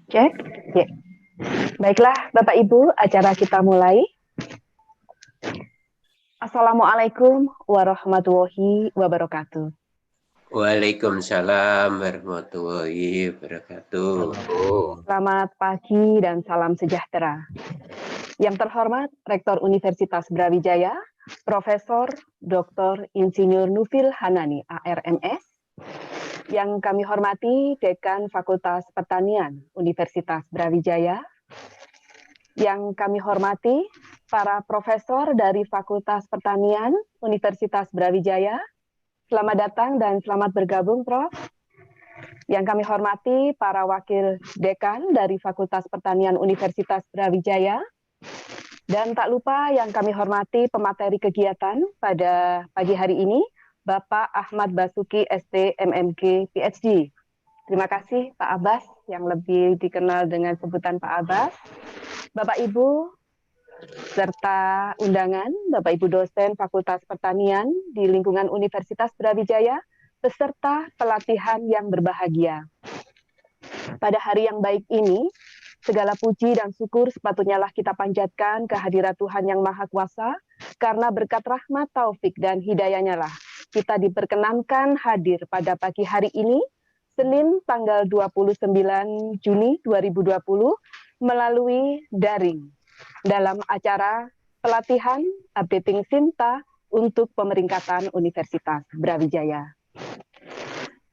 Cek. Ya. Baiklah, Bapak Ibu, acara kita mulai. Assalamualaikum warahmatullahi wabarakatuh. Waalaikumsalam warahmatullahi wabarakatuh. Selamat pagi dan salam sejahtera. Yang terhormat Rektor Universitas Brawijaya, Profesor Dr. Insinyur Nufil Hanani, ARMS. Yang kami hormati Dekan Fakultas Pertanian Universitas Brawijaya. Yang kami hormati para profesor dari Fakultas Pertanian Universitas Brawijaya. Selamat datang dan selamat bergabung, Prof. Yang kami hormati para wakil dekan dari Fakultas Pertanian Universitas Brawijaya. Dan tak lupa yang kami hormati pemateri kegiatan pada pagi hari ini, Bapak Ahmad Basuki, ST, MMG, PhD. Terima kasih Pak Abbas, yang lebih dikenal dengan sebutan Pak Abbas. Bapak Ibu, serta undangan, Bapak Ibu dosen Fakultas Pertanian di lingkungan Universitas Brawijaya, beserta pelatihan yang berbahagia. Pada hari yang baik ini, segala puji dan syukur sepatutnya lah kita panjatkan kehadirat Tuhan Yang Maha Kuasa, karena berkat rahmat, taufik, dan hidayahnya lah kita diperkenankan hadir pada pagi hari ini, Senin tanggal 29 Juni 2020, melalui daring, dalam acara pelatihan updating Sinta untuk pemeringkatan Universitas Brawijaya.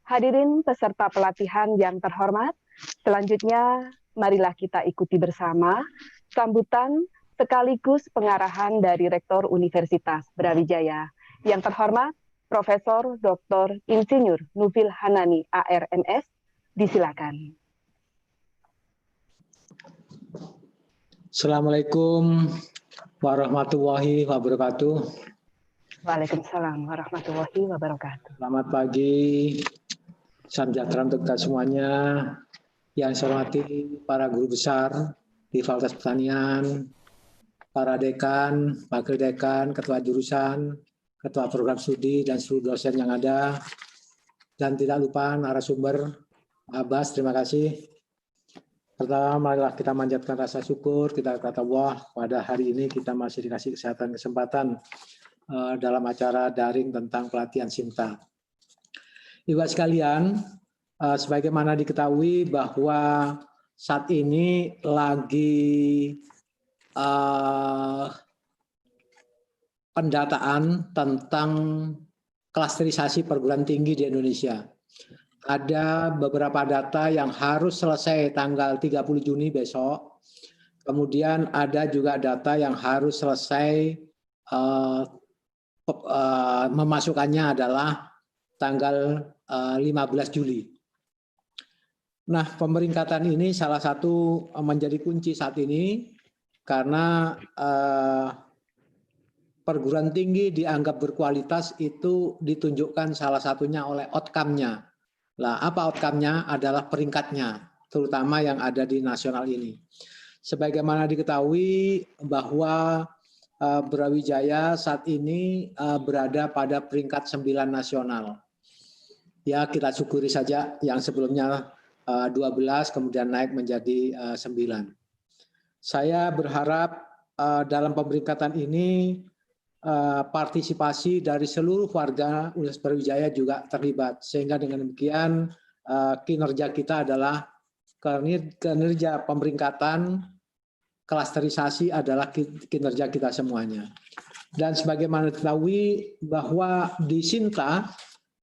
Hadirin peserta pelatihan yang terhormat, selanjutnya marilah kita ikuti bersama sambutan sekaligus pengarahan dari Rektor Universitas Brawijaya. Yang terhormat, Profesor Dr. Insinyur Nufil Hanani, ARMS, disilakan. Assalamualaikum warahmatullahi wabarakatuh. Waalaikumsalam warahmatullahi wabarakatuh. Selamat pagi, salam sejahtera untuk kita semuanya. Yang saya hormati para guru besar di Fakultas Pertanian, para dekan, wakil dekan, ketua jurusan, ketua program studi, dan seluruh dosen yang ada. Dan tidak lupa narasumber, Abbas, terima kasih. Pertama, marilah kita manjatkan rasa syukur, kita kata Allah, pada hari ini kita masih dikasih kesempatan dalam acara daring tentang pelatihan Sinta. Ibu sekalian, sebagaimana diketahui bahwa saat ini lagi pendataan tentang klasterisasi perguruan tinggi di Indonesia. Ada beberapa data yang harus selesai tanggal 30 Juni besok. Kemudian ada juga data yang harus selesai memasukkannya adalah tanggal 15 Juli. Nah, pemeringkatan ini salah satu menjadi kunci saat ini karena perguruan tinggi dianggap berkualitas itu ditunjukkan salah satunya oleh outcome-nya. Lah, apa outcome-nya? Adalah peringkatnya, terutama yang ada di nasional ini. Sebagaimana diketahui bahwa Brawijaya saat ini berada pada peringkat 9 nasional. Ya, kita syukuri saja yang sebelumnya 12 kemudian naik menjadi 9. Saya berharap dalam pemeringkatan ini partisipasi dari seluruh warga Universitas Brawijaya juga terlibat, sehingga dengan demikian kinerja kita adalah kinerja pemeringkatan, klasterisasi adalah kinerja kita semuanya. Dan sebagaimana diketahui bahwa di Sinta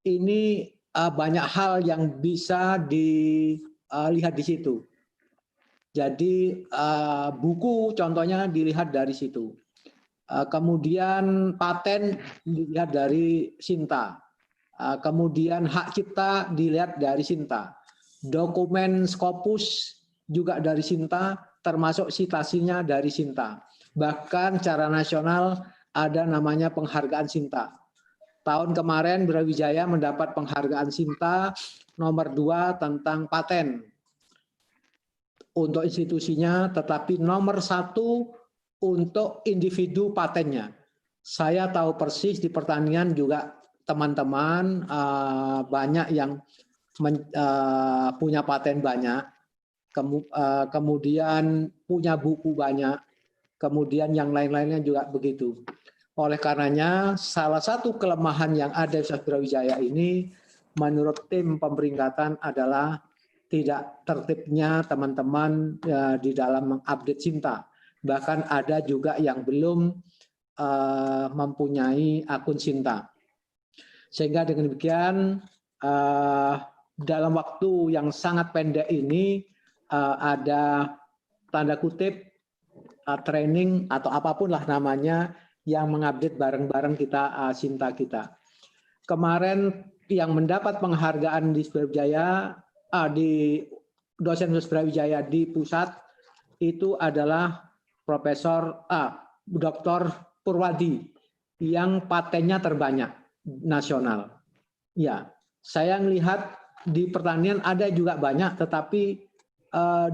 ini banyak hal yang bisa dilihat di situ. Jadi buku contohnya dilihat dari situ. Kemudian paten dilihat dari Sinta. Kemudian hak cipta dilihat dari Sinta. Dokumen Scopus juga dari Sinta, termasuk citasinya dari Sinta. Bahkan secara nasional ada namanya penghargaan Sinta. Tahun kemarin Brawijaya mendapat penghargaan Sinta nomor 2 tentang paten untuk institusinya, tetapi nomor 1 untuk individu patennya. Saya tahu persis di pertanian juga teman-teman banyak yang punya paten banyak, kemudian punya buku banyak, kemudian yang lain-lainnya juga begitu. Oleh karenanya, salah satu kelemahan yang ada di Universitas Brawijaya ini, menurut tim pemeringkatan adalah tidak tertibnya teman-teman di dalam mengupdate Sinta. Bahkan ada juga yang belum mempunyai akun Sinta. Sehingga dengan demikian, dalam waktu yang sangat pendek ini, ada tanda kutip training atau apapun lah namanya, yang mengupdate bareng-bareng kita Sinta kita. Kemarin yang mendapat penghargaan di Brawijaya, di dosen Brawijaya di pusat itu adalah Profesor Dr. Purwadi yang patennya terbanyak nasional. Ya, saya melihat di pertanian ada juga banyak, tetapi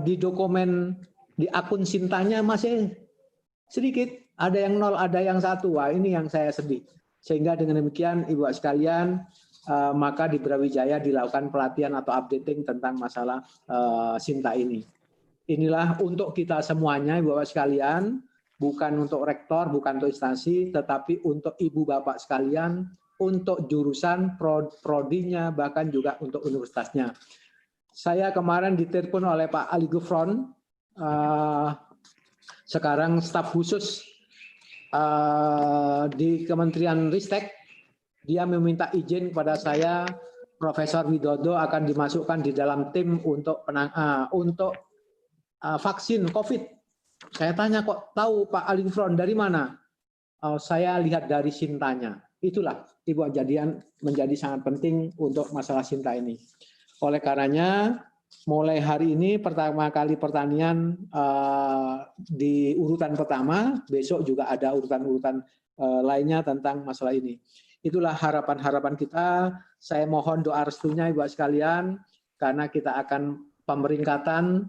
di dokumen di akun Sintanya masih sedikit. Ada yang 0, ada yang 1. Wah, ini yang saya sedih. Sehingga dengan demikian, Ibu sekalian, maka di Brawijaya dilakukan pelatihan atau updating tentang masalah Sinta ini. Inilah untuk kita semuanya, Ibu sekalian, bukan untuk rektor, bukan untuk instansi, tetapi untuk Ibu Bapak sekalian, untuk jurusan, prodinya, bahkan juga untuk universitasnya. Saya kemarin ditelepon oleh Pak Ali Gufron, sekarang staf khusus di Kementerian Ristek. Dia meminta izin kepada saya, Profesor Widodo akan dimasukkan di dalam tim untuk vaksin COVID. Saya tanya, kok tahu Pak Ali Gufron dari mana? Saya lihat dari Sintanya. Itulah Ibu jadian menjadi sangat penting untuk masalah Sinta ini. Oleh karenanya, mulai hari ini pertama kali pertanian di urutan pertama, besok juga ada urutan-urutan lainnya tentang masalah ini. Itulah harapan-harapan kita. Saya mohon doa restunya Ibu sekalian, karena kita akan pemeringkatan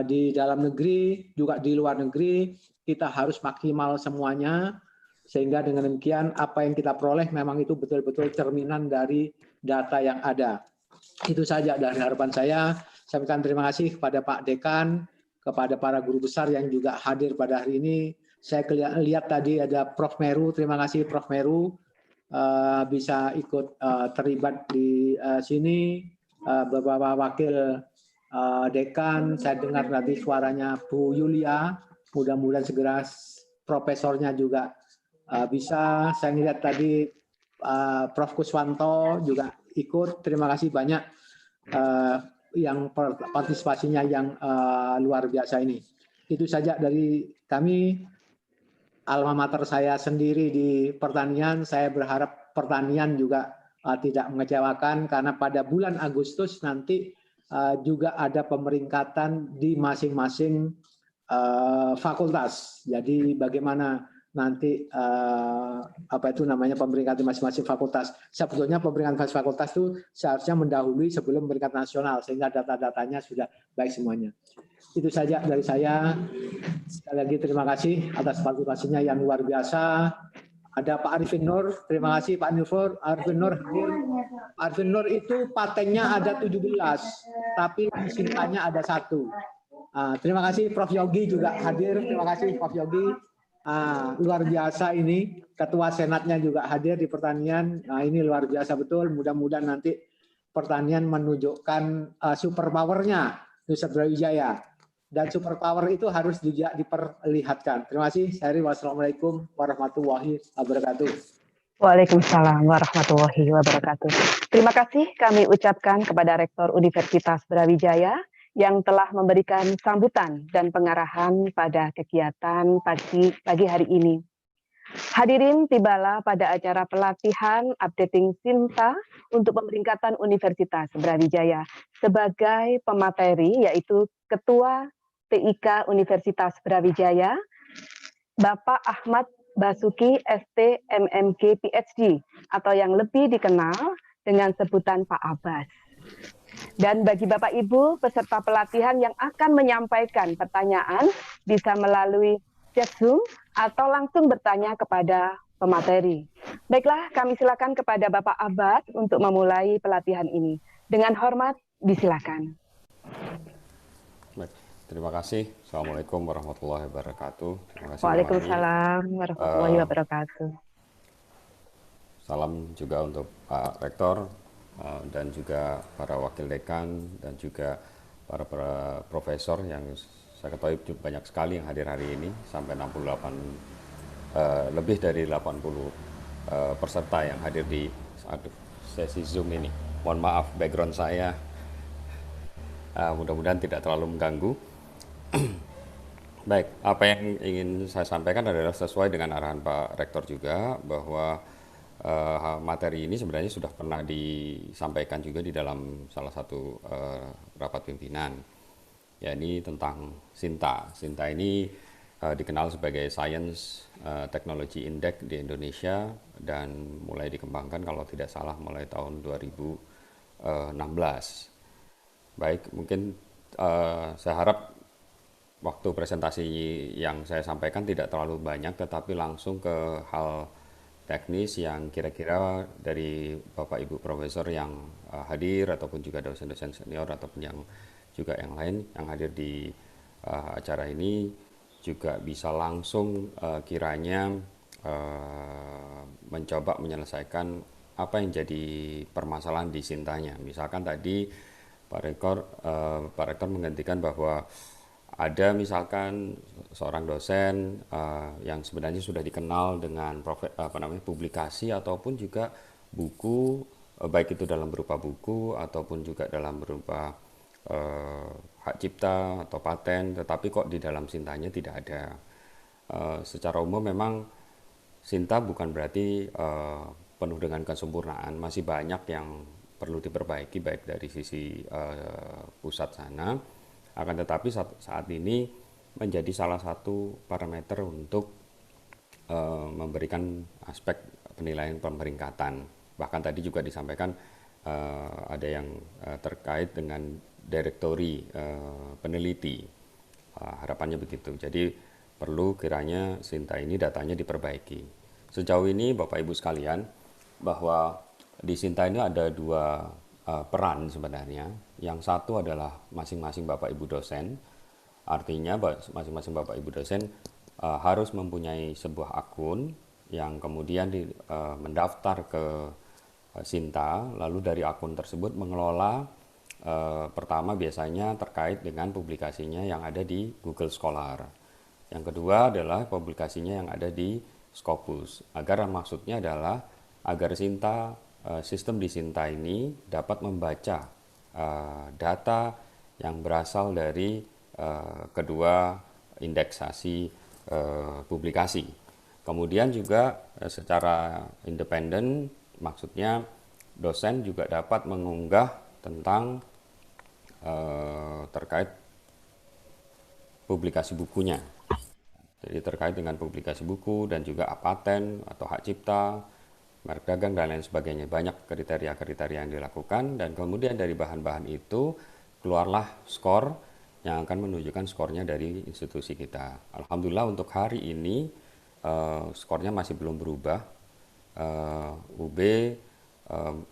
di dalam negeri, juga di luar negeri, kita harus maksimal semuanya, sehingga dengan demikian apa yang kita peroleh memang itu betul-betul cerminan dari data yang ada. Itu saja dari harapan saya. Saya ucapkan terima kasih kepada Pak Dekan, kepada para guru besar yang juga hadir pada hari ini. Saya lihat tadi ada Prof. Meru, terima kasih Prof. Meru bisa ikut terlibat di sini. Beberapa wakil dekan, saya dengar nanti suaranya Bu Yulia, mudah-mudahan segera profesornya juga bisa. Saya lihat tadi Prof. Kuswanto juga ikut, terima kasih banyak yang partisipasinya yang luar biasa ini. Itu saja dari kami. Alma mater saya sendiri di pertanian, saya berharap pertanian juga tidak mengecewakan, karena pada bulan Agustus nanti juga ada pemeringkatan di masing-masing fakultas. Jadi bagaimana nanti pemeringkatan masing-masing fakultas. Sebetulnya pemeringkatan fakultas itu seharusnya mendahului sebelum peringkat nasional, sehingga data-datanya sudah baik semuanya. Itu saja dari saya. Sekali lagi terima kasih atas partisipasinya yang luar biasa. Ada Pak Arifin Nur, terima kasih Pak Nufur. Arifin Nur hadir. Arifin Nur itu patennya ada 17, tapi Sintanya ada 1. Terima kasih Prof. Yogi juga hadir. Terima kasih Prof. Yogi. Luar biasa ini. Ketua Senatnya juga hadir di pertanian. Ini luar biasa betul. Mudah-mudahan nanti pertanian menunjukkan superpower-nya Universitas Brawijaya. Dan superpower itu harus juga diperlihatkan. Terima kasih. Wassalamualaikum warahmatullahi wabarakatuh. Waalaikumsalam warahmatullahi wabarakatuh. Terima kasih kami ucapkan kepada Rektor Universitas Brawijaya yang telah memberikan sambutan dan pengarahan pada kegiatan pagi hari ini. Hadirin, tibalah pada acara pelatihan updating Sinta untuk pemeringkatan Universitas Brawijaya sebagai pemateri, yaitu Ketua TIK Universitas Brawijaya, Bapak Ahmad Basuki ST MMG PhD, atau yang lebih dikenal dengan sebutan Pak Abbas. Dan bagi Bapak Ibu peserta pelatihan yang akan menyampaikan pertanyaan bisa melalui chat Zoom atau langsung bertanya kepada pemateri. Baiklah, kami silakan kepada Bapak Abbas untuk memulai pelatihan ini. Dengan hormat, disilakan. Terima kasih. Assalamualaikum warahmatullahi wabarakatuh. Terima kasih, Mbak Mami. Waalaikumsalam warahmatullahi Eh, wabarakatuh. Salam juga untuk Pak Rektor dan juga para wakil dekan dan juga para profesor yang saya ketahui banyak sekali yang hadir hari ini, sampai 68 lebih dari 80 peserta yang hadir di sesi Zoom ini. Mohon maaf background saya, mudah-mudahan tidak terlalu mengganggu. Baik, apa yang ingin saya sampaikan adalah sesuai dengan arahan Pak Rektor juga, bahwa materi ini sebenarnya sudah pernah disampaikan juga di dalam salah satu rapat pimpinan. Ya, ini tentang Sinta. Sinta ini dikenal sebagai Science Technology Index di Indonesia dan mulai dikembangkan kalau tidak salah mulai tahun 2016. Baik, mungkin saya harap waktu presentasi yang saya sampaikan tidak terlalu banyak, tetapi langsung ke hal teknis yang kira-kira dari Bapak Ibu Profesor yang hadir, ataupun juga dosen-dosen senior, ataupun yang juga yang lain yang hadir di acara ini juga bisa langsung kiranya mencoba menyelesaikan apa yang jadi permasalahan di Sintanya. Misalkan tadi Pak Rektor menggantikan bahwa ada misalkan seorang dosen yang sebenarnya sudah dikenal dengan publikasi ataupun juga buku, baik itu dalam berupa buku ataupun juga dalam berupa hak cipta atau paten, tetapi kok di dalam Sintanya tidak ada. Secara umum memang Sinta bukan berarti penuh dengan kesempurnaan, masih banyak yang perlu diperbaiki baik dari sisi pusat sana. Akan tetapi saat ini menjadi salah satu parameter untuk memberikan aspek penilaian pemeringkatan. Bahkan tadi juga disampaikan ada yang terkait dengan direktori peneliti. Harapannya begitu. Jadi perlu kiranya Sinta ini datanya diperbaiki. Sejauh ini Bapak Ibu sekalian, bahwa di Sinta ini ada dua peran sebenarnya. Yang satu adalah masing-masing Bapak Ibu dosen. Artinya masing-masing Bapak Ibu dosen harus mempunyai sebuah akun yang kemudian mendaftar ke Sinta, lalu dari akun tersebut mengelola pertama biasanya terkait dengan publikasinya yang ada di Google Scholar. Yang kedua adalah publikasinya yang ada di Scopus. Maksudnya adalah agar Sinta, sistem di Sinta ini dapat membaca data yang berasal dari kedua indeksasi publikasi. Kemudian juga secara independen, maksudnya dosen juga dapat mengunggah tentang terkait publikasi bukunya. Jadi terkait dengan publikasi buku dan juga paten atau hak cipta, merek dagang dan lain sebagainya. Banyak kriteria-kriteria yang dilakukan, dan kemudian dari bahan-bahan itu keluarlah skor yang akan menunjukkan skornya dari institusi kita. Alhamdulillah untuk hari ini skornya masih belum berubah. UB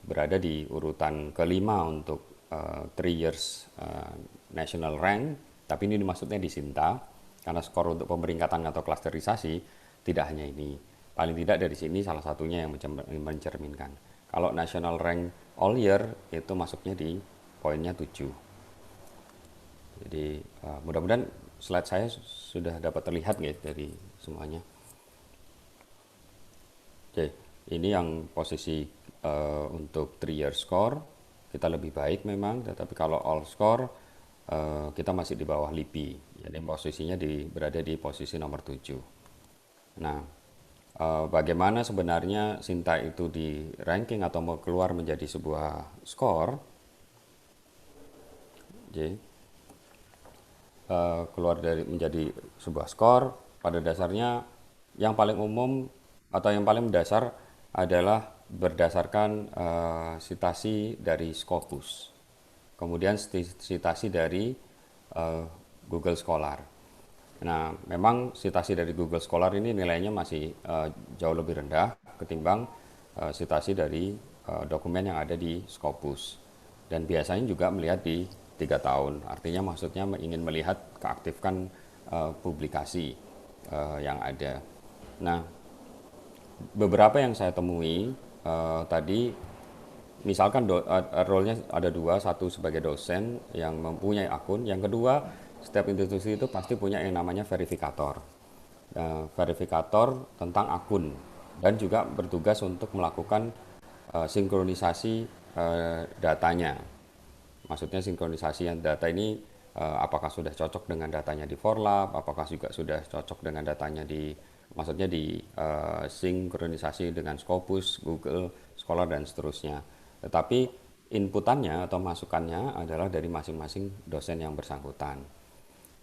berada di urutan kelima untuk 3 years national rank, tapi ini maksudnya di Sinta, karena skor untuk pemeringkatan atau klasterisasi tidak hanya ini. Paling tidak dari sini salah satunya yang mencerminkan. Kalau national rank all year itu masuknya di poinnya 7. Jadi mudah-mudahan slide saya sudah dapat terlihat guys dari semuanya. Oke, ini yang posisi untuk 3 year score kita lebih baik memang, tetapi kalau all score kita masih di bawah LIPI. Jadi posisinya berada di posisi nomor 7. Nah, bagaimana sebenarnya Sinta itu di ranking atau mau keluar menjadi sebuah skor? Jadi keluar dari menjadi sebuah skor, pada dasarnya yang paling umum atau yang paling mendasar adalah berdasarkan sitasi dari Scopus, kemudian sitasi dari Google Scholar. Nah, memang sitasi dari Google Scholar ini nilainya masih jauh lebih rendah ketimbang sitasi dari dokumen yang ada di Scopus, dan biasanya juga melihat di 3 tahun. Artinya maksudnya ingin melihat keaktifkan publikasi yang ada. Nah, beberapa yang saya temui tadi, misalkan role-nya ada dua, satu sebagai dosen yang mempunyai akun, yang kedua setiap institusi itu pasti punya yang namanya verifikator. Verifikator tentang akun dan juga bertugas untuk melakukan sinkronisasi datanya. Maksudnya sinkronisasi yang data ini apakah sudah cocok dengan datanya di Forlab, apakah juga sudah cocok dengan datanya maksudnya di sinkronisasi dengan Scopus, Google Scholar dan seterusnya. Tetapi inputannya atau masukannya adalah dari masing-masing dosen yang bersangkutan.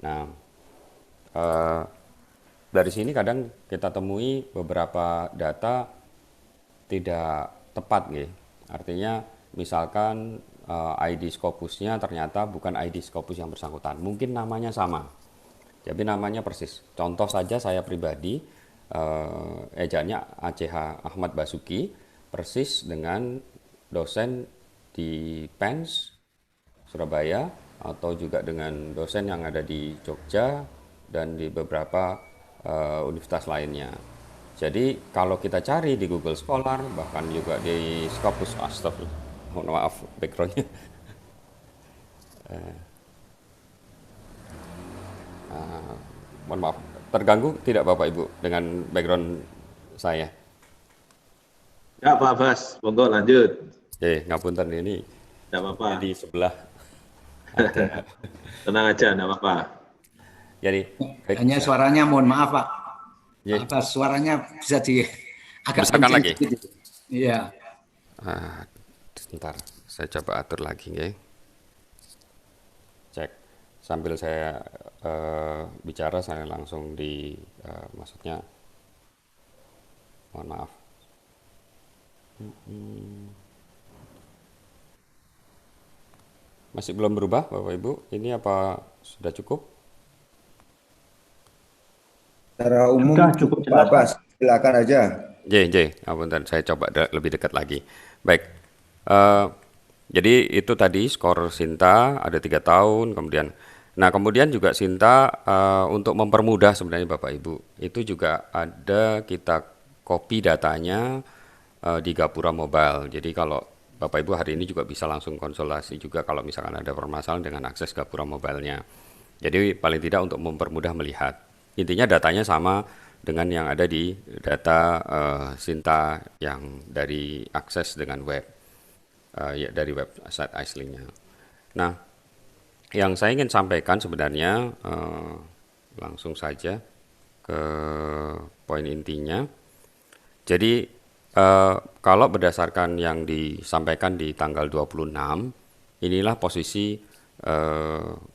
Nah, dari sini kadang kita temui beberapa data tidak tepat, gitu. Artinya misalkan ID Scopusnya ternyata bukan ID Scopus yang bersangkutan, mungkin namanya sama, jadi namanya persis. Contoh saja saya pribadi, ejaannya ACH Ahmad Basuki, persis dengan dosen di PENS Surabaya, atau juga dengan dosen yang ada di Jogja dan di beberapa universitas lainnya. Jadi kalau kita cari di Google Scholar, bahkan juga di Scopus, mohon maaf backgroundnya. Mohon maaf, terganggu tidak Bapak Ibu dengan background saya? Ya Pak Abbas, monggo lanjut. Ngapunten, ini Tidak apa-apa. di sebelah. Tenang aja, tidak apa-apa. Jadi hanya suaranya, mohon maaf Pak. Ya. Pak Abbas, suaranya bisa agak Besarkan lagi. Iya. Sebentar, saya coba atur lagi, ya. Cek. Sambil saya bicara, saya langsung maksudnya, mohon maaf. Masih belum berubah, Bapak Ibu? Ini apa sudah cukup? Secara umum cukup Pak Abbas, silakan aja. Apunten, saya coba lebih dekat lagi. Baik, jadi itu tadi skor Sinta ada 3 tahun, kemudian juga Sinta untuk mempermudah sebenarnya Bapak Ibu, itu juga ada kita copy datanya di Gapura Mobile. Jadi kalau Bapak Ibu hari ini juga bisa langsung konsultasi juga kalau misalkan ada permasalahan dengan akses Gapura Mobile-nya. Jadi paling tidak untuk mempermudah melihat. Intinya datanya sama dengan yang ada di data Sinta yang dari akses dengan web, ya dari website aslinya. Nah, yang saya ingin sampaikan sebenarnya langsung saja ke poin intinya. Jadi kalau berdasarkan yang disampaikan di tanggal 26, inilah posisi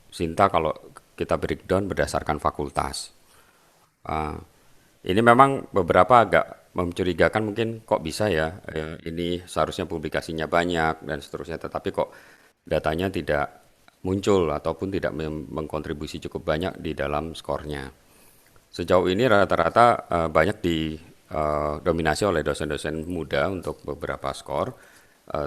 Sinta kalau kita breakdown berdasarkan fakultas. Ini memang beberapa agak mencurigakan, mungkin kok bisa ya, ini seharusnya publikasinya banyak dan seterusnya, tetapi kok datanya tidak muncul ataupun tidak mengkontribusi cukup banyak di dalam skornya. Sejauh ini rata-rata banyak didominasi oleh dosen-dosen muda untuk beberapa skor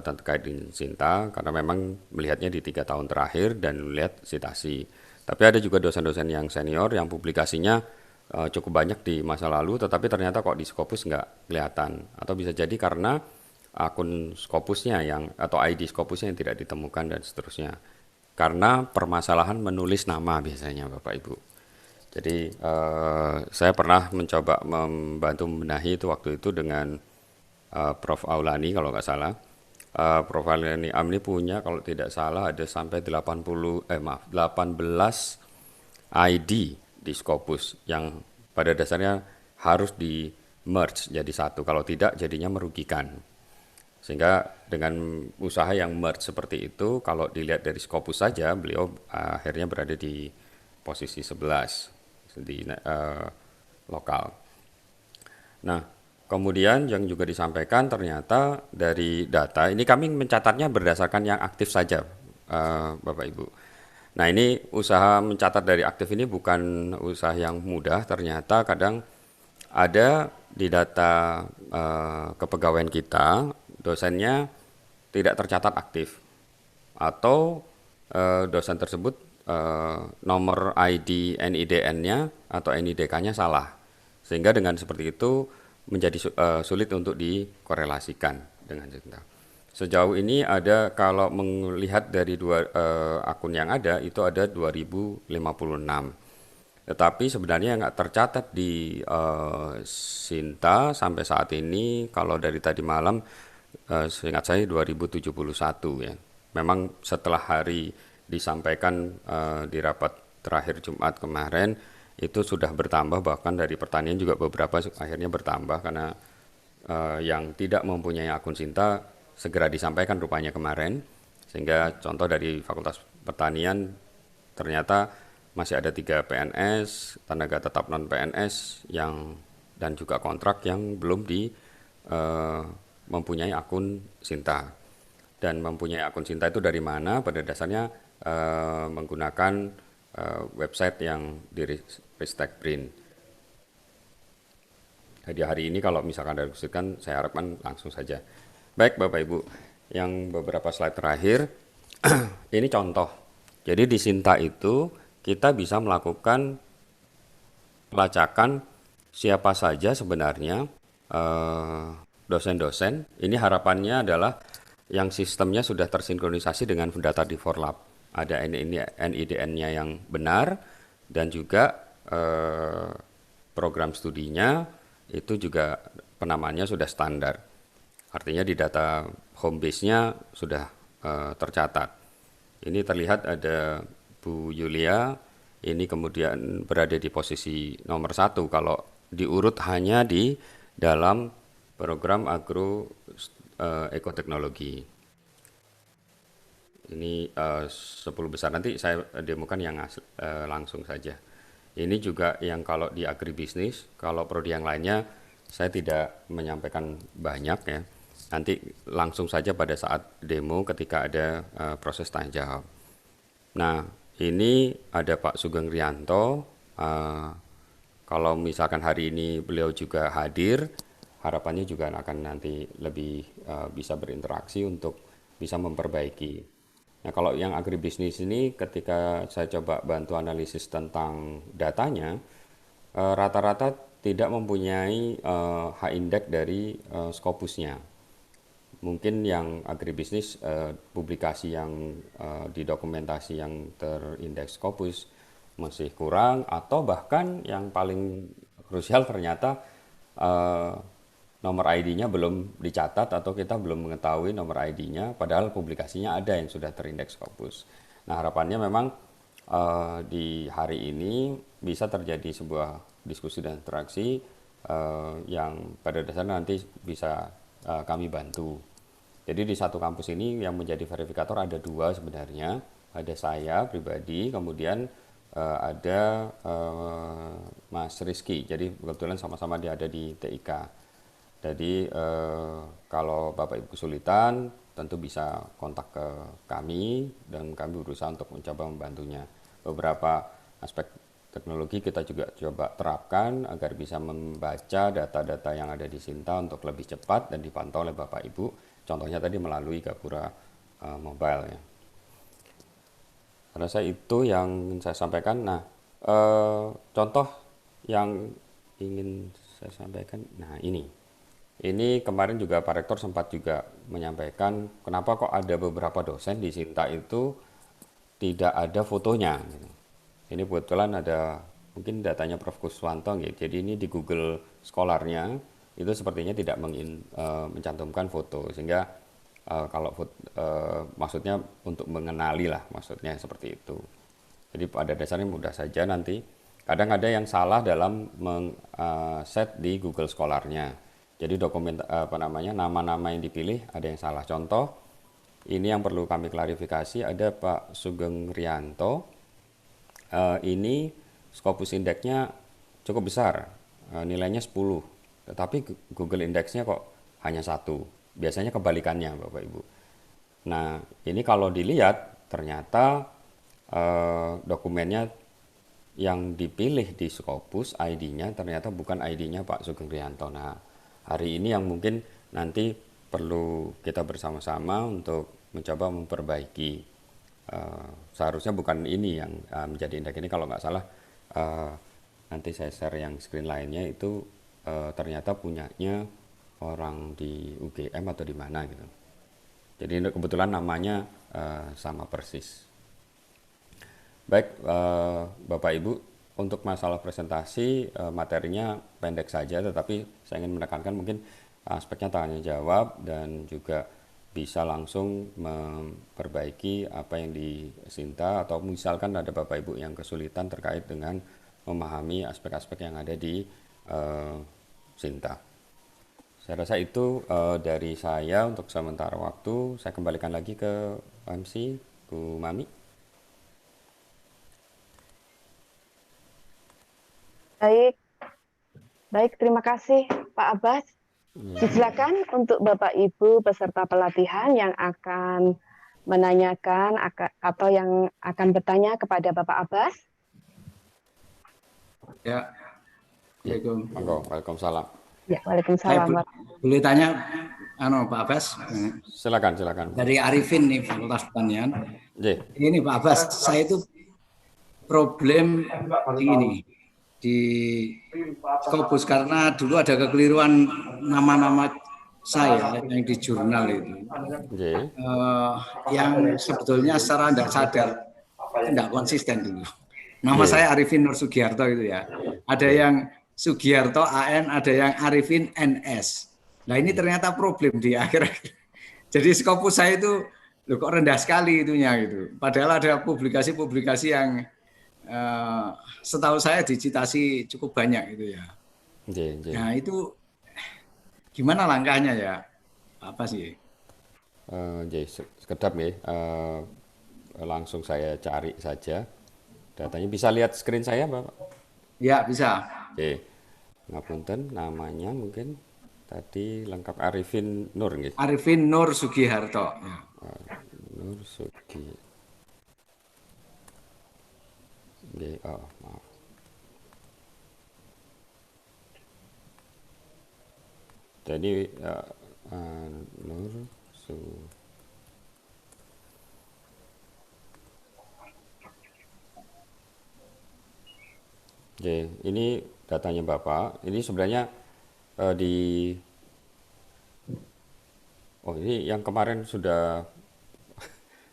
terkait dengan Sinta, karena memang melihatnya di 3 tahun terakhir dan melihat citasi. Tapi ada juga dosen-dosen yang senior yang publikasinya cukup banyak di masa lalu, tetapi ternyata kok di Scopus nggak kelihatan, atau bisa jadi karena akun Scopusnya atau ID Scopusnya yang tidak ditemukan dan seterusnya, karena permasalahan menulis nama biasanya Bapak Ibu. Jadi saya pernah mencoba membantu membenahi itu waktu itu dengan Prof. Aulani kalau nggak salah. Prof. Aulani Amni punya kalau tidak salah ada sampai 18 ID di Scopus yang pada dasarnya harus di merge jadi satu, kalau tidak jadinya merugikan. Sehingga dengan usaha yang merge seperti itu, kalau dilihat dari Scopus saja, beliau akhirnya berada di posisi 11 di lokal. Nah, kemudian yang juga disampaikan ternyata dari data, ini kami mencatatnya berdasarkan yang aktif saja, Bapak Ibu. Nah, ini usaha mencatat dari aktif ini bukan usaha yang mudah, ternyata kadang ada di data kepegawaian kita, dosennya tidak tercatat aktif, atau dosen tersebut nomor ID NIDN-nya atau NIDK-nya salah. Sehingga dengan seperti itu menjadi sulit untuk dikorelasikan dengan Sinta. Sejauh ini ada, kalau melihat dari dua akun yang ada, itu ada 2056. Tetapi sebenarnya yang nggak tercatat di Sinta sampai saat ini, kalau dari tadi malam, seingat saya 2071 ya. Memang setelah hari disampaikan di rapat terakhir Jumat kemarin, itu sudah bertambah, bahkan dari pertanian juga beberapa akhirnya bertambah karena yang tidak mempunyai akun Sinta segera disampaikan rupanya kemarin, sehingga contoh dari Fakultas Pertanian ternyata masih ada 3 PNS, tenaga tetap non PNS yang dan juga kontrak yang belum mempunyai akun Sinta. Dan mempunyai akun Sinta itu dari mana? Pada dasarnya menggunakan website yang di Ristek Brin. Jadi hari ini kalau misalkan ada kesulitan, saya harapkan langsung saja. Baik Bapak Ibu, yang beberapa slide terakhir, ini contoh. Jadi di Sinta itu kita bisa melakukan pelacakan siapa saja sebenarnya dosen-dosen. Ini harapannya adalah yang sistemnya sudah tersinkronisasi dengan data di Forlab. Ada NIDN-nya yang benar dan juga program studinya itu juga penamaannya sudah standar. Artinya di data home base-nya sudah tercatat. Ini terlihat ada Bu Yulia, ini kemudian berada di posisi nomor 1 kalau diurut hanya di dalam program agro ekoteknologi. Ini 10 besar, nanti saya demokan yang langsung saja. Ini juga yang kalau di agribisnis, kalau prodi yang lainnya saya tidak menyampaikan banyak ya. Nanti langsung saja pada saat demo ketika ada proses tanya jawab. Nah, ini ada Pak Sugeng Rianto. Kalau misalkan hari ini beliau juga hadir, harapannya juga akan nanti lebih bisa berinteraksi untuk bisa memperbaiki. Nah, kalau yang agribisnis ini ketika saya coba bantu analisis tentang datanya, rata-rata tidak mempunyai H-index dari Scopusnya. Mungkin yang agribisnis publikasi yang di dokumentasi yang terindeks Scopus masih kurang, atau bahkan yang paling krusial ternyata nomor ID-nya belum dicatat atau kita belum mengetahui nomor ID-nya padahal publikasinya ada yang sudah terindeks Scopus. Nah, harapannya memang di hari ini bisa terjadi sebuah diskusi dan interaksi yang pada dasarnya nanti bisa kami bantu. Jadi di satu kampus ini yang menjadi verifikator ada 2 sebenarnya. Ada saya pribadi, kemudian ada Mas Rizky. Jadi kebetulan sama-sama dia ada di TIK. Jadi kalau Bapak Ibu kesulitan tentu bisa kontak ke kami dan kami berusaha untuk mencoba membantunya. Beberapa aspek teknologi kita juga coba terapkan agar bisa membaca data-data yang ada di Sinta untuk lebih cepat dan dipantau oleh Bapak Ibu. Contohnya tadi melalui Gapura Mobile ya. Karena saya itu yang saya sampaikan. Nah, contoh yang ingin saya sampaikan, nah ini kemarin juga Pak Rektor sempat juga menyampaikan kenapa kok ada beberapa dosen di Sinta itu tidak ada fotonya gitu. Ini kebetulan ada mungkin datanya Prof. Kuswanto gitu. Jadi ini di Google Scholar-nya itu sepertinya tidak mencantumkan foto, sehingga kalau maksudnya untuk mengenali lah, maksudnya seperti itu. Jadi pada dasarnya mudah saja nanti. Kadang ada yang salah dalam set di Google Scholar-nya. Jadi nama-nama yang dipilih ada yang salah. Contoh, ini yang perlu kami klarifikasi, ada Pak Sugeng Rianto. Ini Scopus Index-nya cukup besar, nilainya 10, tetapi Google Index-nya kok hanya 1. Biasanya kebalikannya Bapak Ibu. Nah, ini kalau dilihat ternyata dokumennya yang dipilih di Scopus ID-nya ternyata bukan ID-nya Pak Sugeng Rianto. Nah, hari ini yang mungkin nanti perlu kita bersama-sama untuk mencoba memperbaiki. seharusnya bukan ini yang menjadi indeks. Ini kalau nggak salah nanti saya share yang screen lainnya itu ternyata punyanya orang di UGM atau di mana gitu. Jadi kebetulan namanya sama persis. Baik, Bapak Ibu, untuk masalah presentasi materinya pendek saja, tetapi saya ingin menekankan mungkin aspeknya tanya jawab dan juga bisa langsung memperbaiki apa yang disinta, atau misalkan ada Bapak Ibu yang kesulitan terkait dengan memahami aspek-aspek yang ada di Sinta. Saya rasa itu dari saya untuk sementara waktu. Saya kembalikan lagi ke MC, Bu Mami. Baik, terima kasih Pak Abbas. Silakan untuk Bapak Ibu peserta pelatihan yang akan menanyakan atau yang akan bertanya kepada Bapak Abbas. Ya. Waalaikumsalam. Ya, waalaikumsalam. Boleh tanya, Pak Abbas? Silakan. Dari Arifin nih, Fakultas Pertanian. Ini Pak Abbas, saya itu problem di Scopus karena dulu ada kekeliruan nama-nama saya yang di jurnal itu, yang sebetulnya secara tidak sadar tidak konsisten dulu. Nama saya Arifin Nur Sugiharto itu ya. Ada yang Sugiharto AN, ada yang Arifin NS. Nah ini ternyata problem di akhir-akhir. Jadi Scopus saya itu kok rendah sekali itunya gitu. Padahal ada publikasi-publikasi yang setahu saya digitasi cukup banyak gitu ya. Nah itu gimana langkahnya ya? Apa sih? Sekedap ya. Langsung saya cari saja datanya. Bisa lihat screen saya, Bapak? Ya, bisa. Ngapunten, namanya mungkin tadi lengkap Arifin Nur gitu. Arifin Nur Sugiharto. Ya. Nur Sugi. Maaf. Jadi Nur Su. Oke, ini datanya Bapak. Ini sebenarnya ini yang kemarin sudah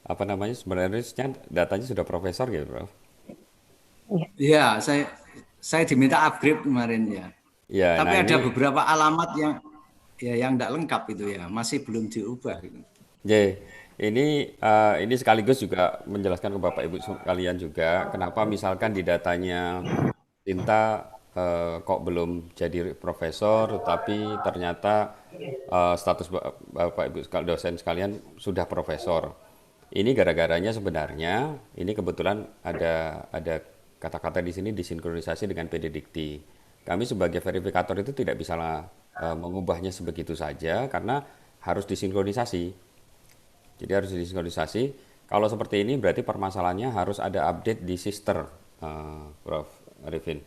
apa namanya, sebenarnya datanya sudah profesor gitu, Prof. Iya, saya diminta upgrade kemarin ya. Ya, tapi ada beberapa alamat yang tidak lengkap itu ya, masih belum diubah gitu. Ini sekaligus juga menjelaskan ke Bapak Ibu sekalian juga kenapa misalkan di datanya Sinta kok belum jadi profesor, tetapi ternyata status Bapak Ibu dosen sekalian sudah profesor. Ini gara-garanya sebenarnya ini kebetulan ada kata-kata di sini disinkronisasi dengan PD Dikti. Kami sebagai verifikator itu tidak bisa mengubahnya sebegitu saja karena harus disinkronisasi. Jadi harus disinkronisasi. Kalau seperti ini berarti permasalahannya harus ada update di sister, Prof. Arifin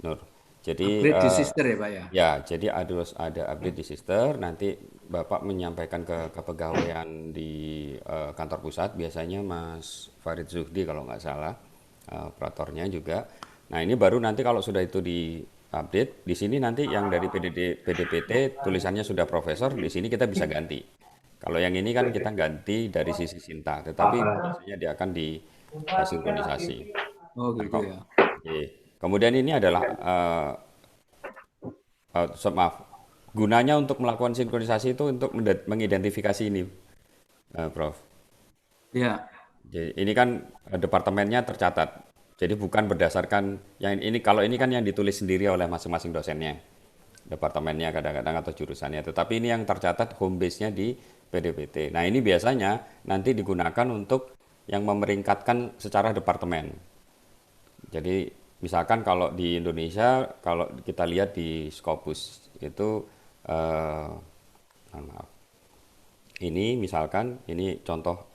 Nur. Jadi update di sister ya Pak ya? Ya, jadi harus ada update di sister. Nanti Bapak menyampaikan ke kepegawaian di kantor pusat, biasanya Mas Farid Zuhdi kalau nggak salah, operatornya juga. Nah ini baru nanti kalau sudah itu di update, di sini nanti yang dari PDPT tulisannya sudah profesor, di sini kita bisa ganti. Kalau yang ini kan kita ganti dari sisi Sinta, tetapi biasanya dia akan disinkronisasi. Oh gitu ya. Kemudian ini adalah maaf, gunanya untuk melakukan sinkronisasi itu untuk mengidentifikasi ini, Prof. Ya. Jadi ini kan departemennya tercatat. Jadi bukan berdasarkan yang ini, kalau ini kan yang ditulis sendiri oleh masing-masing dosennya, departemennya kadang-kadang atau jurusannya. Tetapi ini yang tercatat home base-nya di PDPT. Nah ini biasanya nanti digunakan untuk yang memeringkatkan secara departemen. Jadi misalkan kalau di Indonesia, kalau kita lihat di Scopus itu, maaf, ini misalkan ini contoh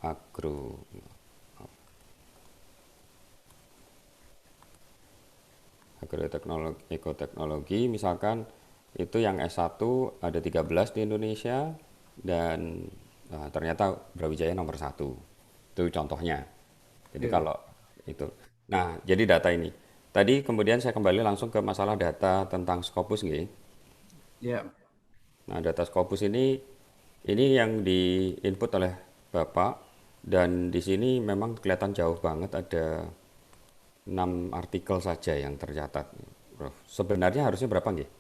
agroteknologi, ekoteknologi misalkan itu yang S1 ada 13 di Indonesia dan ternyata Brawijaya nomor 1. Itu contohnya. Jadi Iya. kalau itu. Nah, jadi data ini. Tadi kemudian saya kembali langsung ke masalah data tentang Scopus nggih. Ya. Nah, data Scopus ini yang diinput oleh Bapak dan di sini memang kelihatan jauh banget, ada 6 artikel saja yang tercatat. Prof. Sebenarnya harusnya berapa nggih?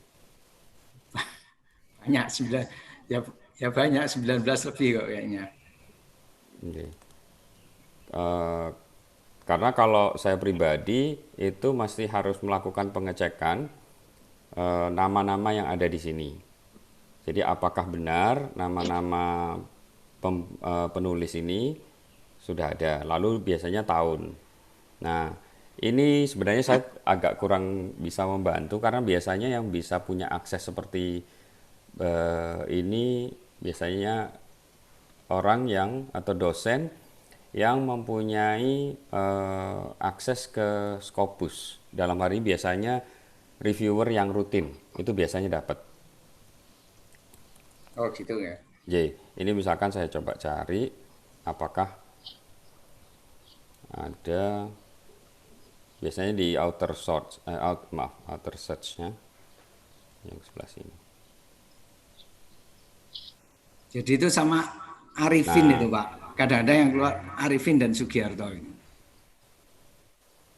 Banyak 9 ya ya banyak 19 lebih kok kayaknya. Oke. Eh, karena kalau saya pribadi itu masih harus melakukan pengecekan nama-nama yang ada di sini. Jadi apakah benar nama-nama penulis ini sudah ada, lalu biasanya tahun. Nah, ini sebenarnya saya agak kurang bisa membantu karena biasanya yang bisa punya akses seperti ini biasanya orang yang atau dosen yang mempunyai akses ke Scopus. Dalam hari ini biasanya reviewer yang rutin itu biasanya dapat. Oh gitu ya. J, ini misalkan saya coba cari apakah ada biasanya di outer search, outer search-nya yang sebelah sini. Jadi itu sama Arifin Nah, itu Pak. Kadang-kadang yang keluar Arifin dan Sugiarto ini.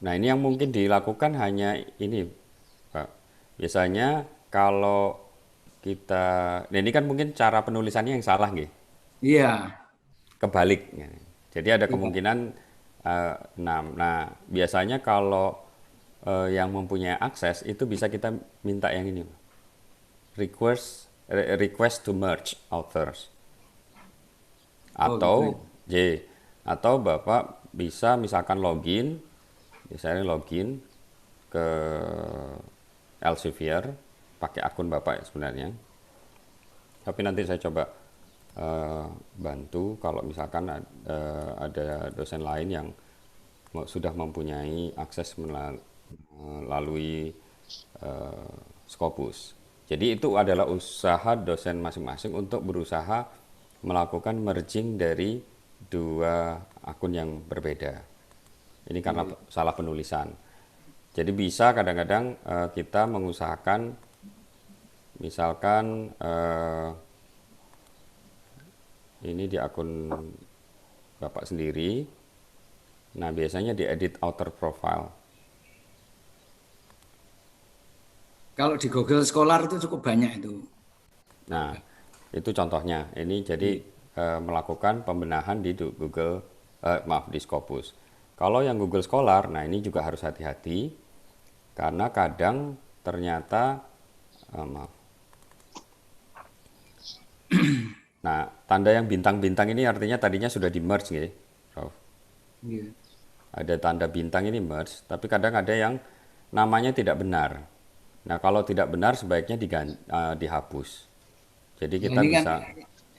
nah ini yang mungkin dilakukan hanya ini, Pak. Biasanya kalau kita, nah ini kan mungkin cara penulisannya yang salah, nggih. Iya. Kebalik. Jadi ada Iya. kemungkinan nah biasanya kalau yang mempunyai akses itu bisa kita minta yang ini, request to merge authors, Oh gitu ya. atau atau Bapak bisa misalkan login, misalnya login ke Elsevier pakai akun Bapak ya sebenarnya. Tapi nanti saya coba bantu kalau misalkan ada dosen lain yang sudah mempunyai akses melalui Scopus. Jadi itu adalah usaha dosen masing-masing untuk berusaha melakukan merging dari dua akun yang berbeda. Ini karena salah penulisan. Jadi bisa kadang-kadang kita mengusahakan misalkan ini di akun Bapak sendiri. Nah, biasanya diedit outer profile. Kalau di Google Scholar itu cukup banyak itu. Nah, itu contohnya. Ini jadi melakukan pembenahan di Google, di Scopus. Kalau yang Google Scholar, nah ini juga harus hati-hati karena kadang ternyata maaf. Nah, tanda yang bintang-bintang ini artinya tadinya sudah di merge nggih, Prof. Iya. Ada tanda bintang ini merge, tapi kadang ada yang namanya tidak benar. Nah, kalau tidak benar sebaiknya dihapus. Jadi Ya, kita ini kan bisa,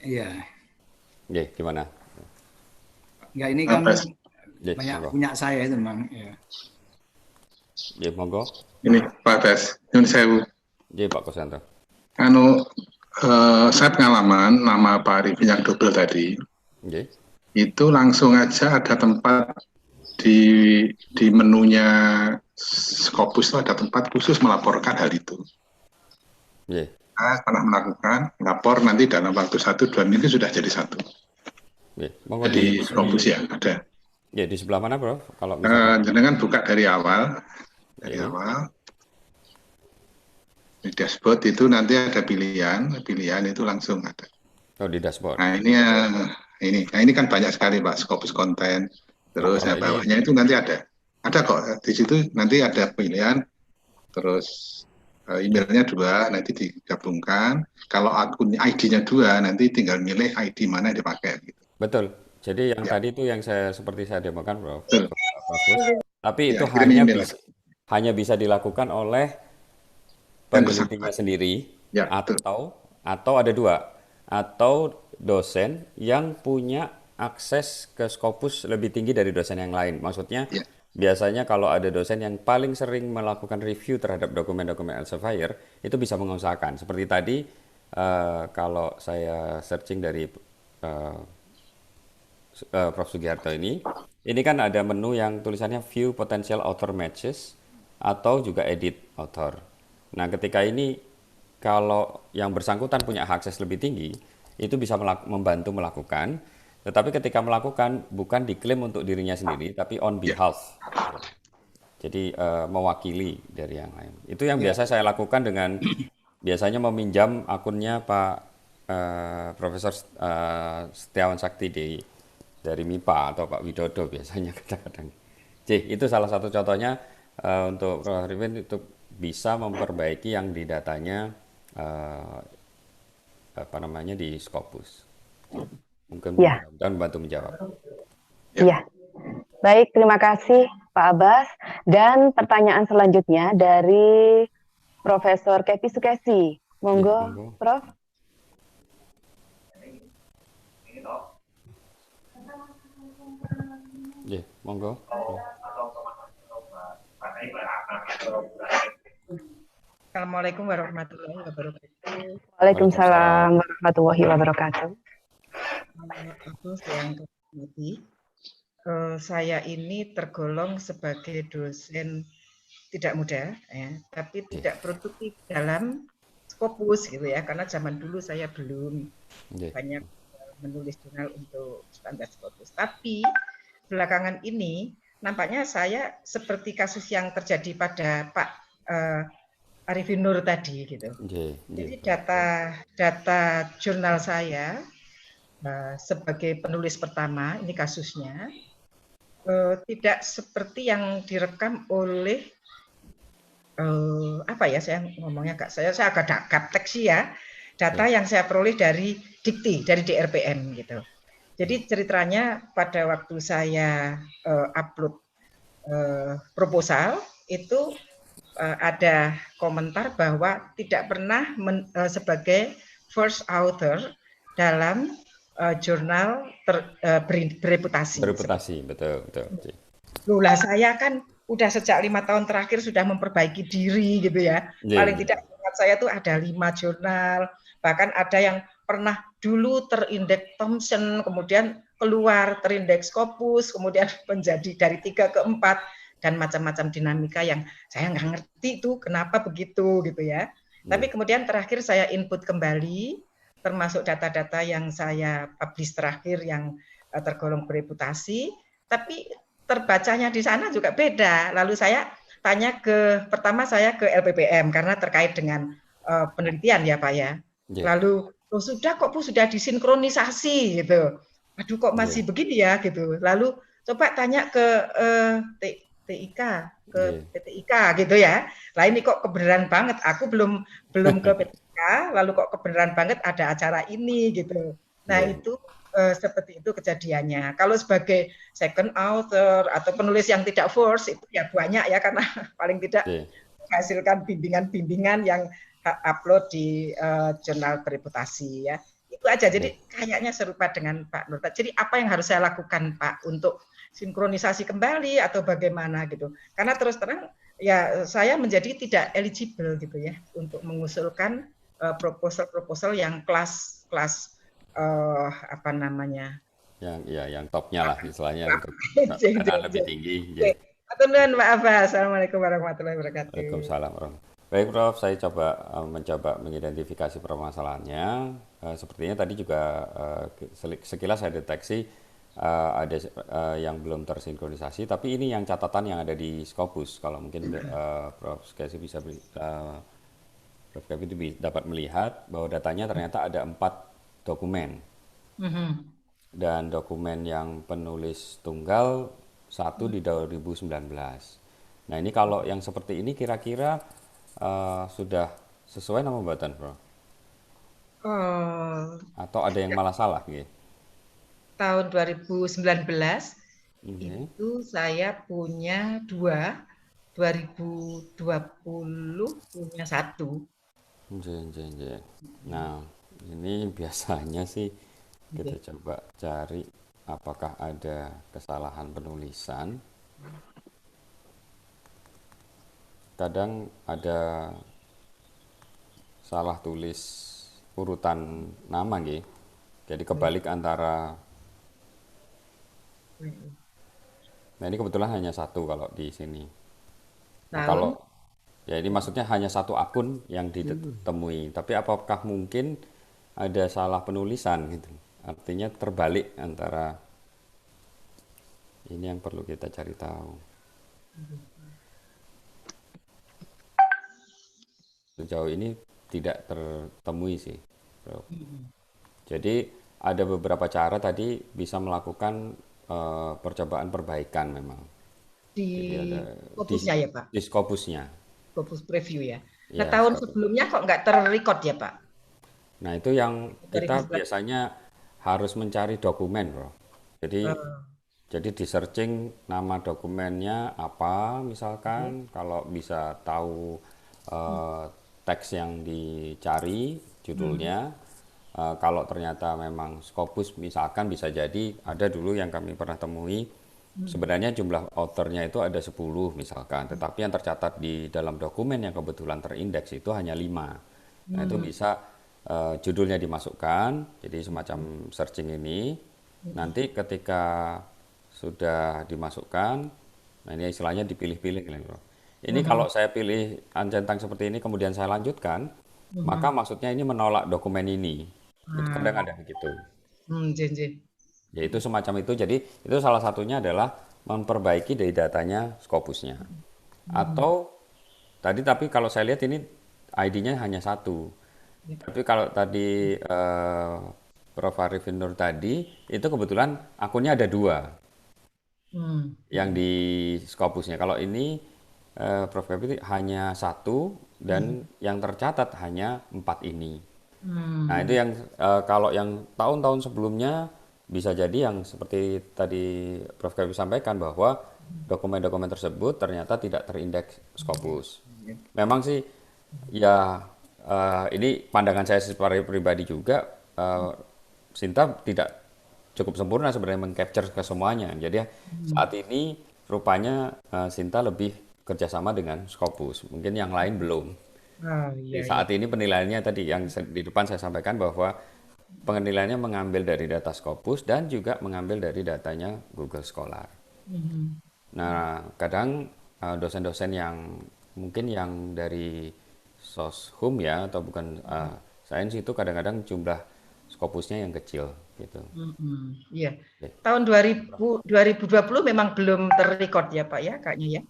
iya. gimana? Ya ini kan banyak Monggo. punya saya itu memang ya. Monggo. Ini Pak Des, nyun sewu. Pak Kosanto. Saya pengalaman nama Pak Arifin yang double tadi, itu langsung aja ada tempat di menunya Scopus itu ada tempat khusus melaporkan hal itu. Saya pernah melakukan lapor nanti dalam waktu 1-2 minggu sudah jadi satu. Monggo Jadi Scopus ya ada. Di sebelah mana, Prof? Kalau jenengan buka dari awal, di dashboard itu nanti ada pilihan itu langsung ada. Oh, di dashboard. Nah ini kan banyak sekali Pak, Scopus konten, terus bawahnya itu nanti ada kok di situ nanti ada pilihan, terus emailnya 2 nanti digabungkan. Kalau akun ID-nya 2 nanti tinggal milih ID mana yang dipakai. Gitu. Betul. Jadi yang tadi itu yang seperti saya demokan, Prof. Tapi itu hanya bisa dilakukan oleh penelitinya sendiri, atau ada 2, atau dosen yang punya akses ke Scopus lebih tinggi dari dosen yang lain. Maksudnya biasanya kalau ada dosen yang paling sering melakukan review terhadap dokumen-dokumen Elsevier itu bisa mengusahakan. Seperti tadi kalau saya searching dari Prof Sugiharto ini kan ada menu yang tulisannya view potential author matches atau juga edit author. Nah, ketika ini kalau yang bersangkutan punya akses lebih tinggi, itu bisa membantu melakukan, tetapi ketika melakukan bukan diklaim untuk dirinya sendiri, tapi on behalf. Jadi mewakili dari yang lain. Itu yang biasa saya lakukan dengan biasanya meminjam akunnya Pak Profesor Setiawan Sakti dari MIPA atau Pak Widodo biasanya kadang-kadang. Itu salah satu contohnya untuk Prof. Arifin itu bisa memperbaiki yang di datanya di Scopus. Mungkin mudah-mudahan membantu menjawab. Iya. Baik, terima kasih Pak Abbas. Dan pertanyaan selanjutnya dari Profesor Kepi Sukesi. Monggo, Prof. Monggo. Assalamualaikum warahmatullahi wabarakatuh. Waalaikumsalam warahmatullahi wabarakatuh. Saya ini tergolong sebagai dosen tidak muda, ya, tapi tidak produktif dalam Scopus gitu ya, karena zaman dulu saya belum banyak menulis jurnal untuk standar Scopus. Tapi belakangan ini nampaknya saya seperti kasus yang terjadi pada Pak Arifin Nur tadi gitu. Jadi data jurnal saya sebagai penulis pertama ini kasusnya tidak seperti yang direkam oleh saya ngomongnya saya agak gaptek sih ya, data yang saya peroleh dari Dikti, dari DRPM gitu. Jadi ceritanya pada waktu saya upload proposal itu ada komentar bahwa tidak pernah sebagai first author dalam jurnal bereputasi. Bereputasi, betul. Lah saya kan udah sejak 5 tahun terakhir sudah memperbaiki diri gitu ya. Paling tidak ingat saya tuh ada 5 jurnal, bahkan ada yang pernah dulu terindeks Thomson, kemudian keluar terindeks Scopus, kemudian menjadi dari 3 ke 4 dan macam-macam dinamika yang saya nggak ngerti tuh kenapa begitu gitu ya. Tapi kemudian terakhir saya input kembali, termasuk data-data yang saya publish terakhir yang tergolong bereputasi, tapi terbacanya di sana juga beda. Lalu saya tanya pertama saya ke LPPM karena terkait dengan penelitian ya Pak ya. Lalu sudah kok Bu, sudah disinkronisasi gitu. Aduh kok masih begini ya gitu. Lalu coba tanya ke TIK, ke PTIK gitu ya. Lah ini kok kebenaran banget. Aku belum ke PTIK, lalu kok kebenaran banget ada acara ini gitu. Nah itu seperti itu kejadiannya. Kalau sebagai second author atau penulis yang tidak first itu ya banyak ya, karena paling tidak menghasilkan bimbingan-bimbingan yang upload di jurnal bereputasi ya. Itu aja. Jadi kayaknya serupa dengan Pak Nur. Jadi apa yang harus saya lakukan Pak untuk sinkronisasi kembali atau bagaimana gitu? Karena terus terang ya saya menjadi tidak eligible gitu ya untuk mengusulkan proposal yang kelas yang topnya lah istilahnya untuk karena lebih tinggi. Mbak Abbas. Assalamualaikum warahmatullahi wabarakatuh. Waalaikumsalam. Baik Prof, saya mencoba mengidentifikasi permasalahannya. Sepertinya tadi juga sekilas saya deteksi ada yang belum tersinkronisasi, tapi ini yang catatan yang ada di Scopus. Kalau mungkin Prof Sukesi bisa Prof Kepi dapat melihat bahwa datanya ternyata ada 4 dokumen. Dan dokumen yang penulis tunggal 1 di 2019. Nah ini kalau yang seperti ini kira-kira sudah sesuai nama mboten, Bro? Atau ada yang malah salah gitu? Tahun 2019 itu saya punya 2, 2020 punya 1. Nah ini biasanya sih kita coba cari apakah ada kesalahan penulisan. Kadang ada salah tulis urutan nama gitu. Jadi kebalik antara Nah ini kebetulan hanya satu kalau di sini. Nah Tahun? kalau ya ini maksudnya hanya satu akun yang ditemui. Tapi apakah mungkin ada salah penulisan gitu? Artinya terbalik antara ini yang perlu kita cari tahu. Sejauh ini tidak tertemui sih, Bro. Jadi ada beberapa cara tadi bisa melakukan percobaan perbaikan memang. Di Jadi ada Scopusnya ya Pak? di Scopusnya. Scopus preview ya. Nah Ya, tahun Scopus. sebelumnya kok nggak terrecord ya Pak? Nah itu yang kita 2019. biasanya harus mencari dokumen, Bro. Jadi Eh, Jadi di searching nama dokumennya apa, misalkan kalau bisa tahu teks yang dicari, judulnya. Kalau ternyata memang Scopus misalkan bisa jadi ada dulu yang kami pernah temui. Sebenarnya jumlah authornya itu ada 10 misalkan, tetapi yang tercatat di dalam dokumen yang kebetulan terindeks itu hanya 5. Nah itu bisa judulnya dimasukkan, jadi semacam searching ini. Nanti ketika sudah dimasukkan, nah ini istilahnya dipilih-pilih. Ini kalau saya pilih centang seperti ini kemudian saya lanjutkan, maka maksudnya ini menolak dokumen ini. Itu kadang ada begitu. Jen. Ya itu semacam itu. Jadi itu salah satunya adalah memperbaiki dari datanya Scopusnya. Atau tapi kalau saya lihat ini ID-nya hanya satu. Tapi kalau tadi Prof. Arifin Nur tadi itu kebetulan akunnya ada 2 yang di Scopusnya. Kalau ini Prof. Kevin hanya 1 dan yang tercatat hanya 4 ini. Nah itu yang kalau yang tahun-tahun sebelumnya bisa jadi yang seperti tadi Prof. Kevin sampaikan bahwa dokumen-dokumen tersebut ternyata tidak terindeks Scopus. Memang sih ya ini pandangan saya secara pribadi juga, Sinta tidak cukup sempurna sebenarnya mengcapture ke semuanya. Jadi saat ini rupanya Sinta lebih kerjasama dengan Scopus. Mungkin yang lain belum. Jadi saat ini penilaiannya tadi yang di depan saya sampaikan bahwa penilaiannya mengambil dari data Scopus dan juga mengambil dari datanya Google Scholar. Nah, kadang dosen-dosen yang mungkin yang dari Soshum ya atau bukan sains itu kadang-kadang jumlah Scopusnya yang kecil gitu. Iya. Tahun 2020 memang belum terrecord ya Pak ya kayaknya ya.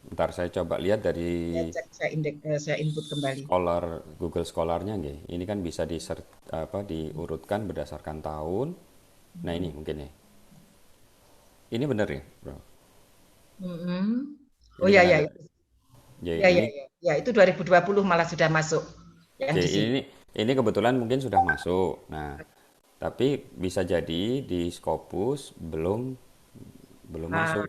Bentar saya coba lihat dari Saya input kembali. Google Scholar-nya nggih. Ini kan bisa diurutkan berdasarkan tahun. Nah, ini mungkin ya. Ini benar ya, Bro? Oh iya ya. Ya, itu 2020 malah sudah masuk. Ini kebetulan mungkin sudah masuk. Nah, tapi bisa jadi di Scopus belum masuk.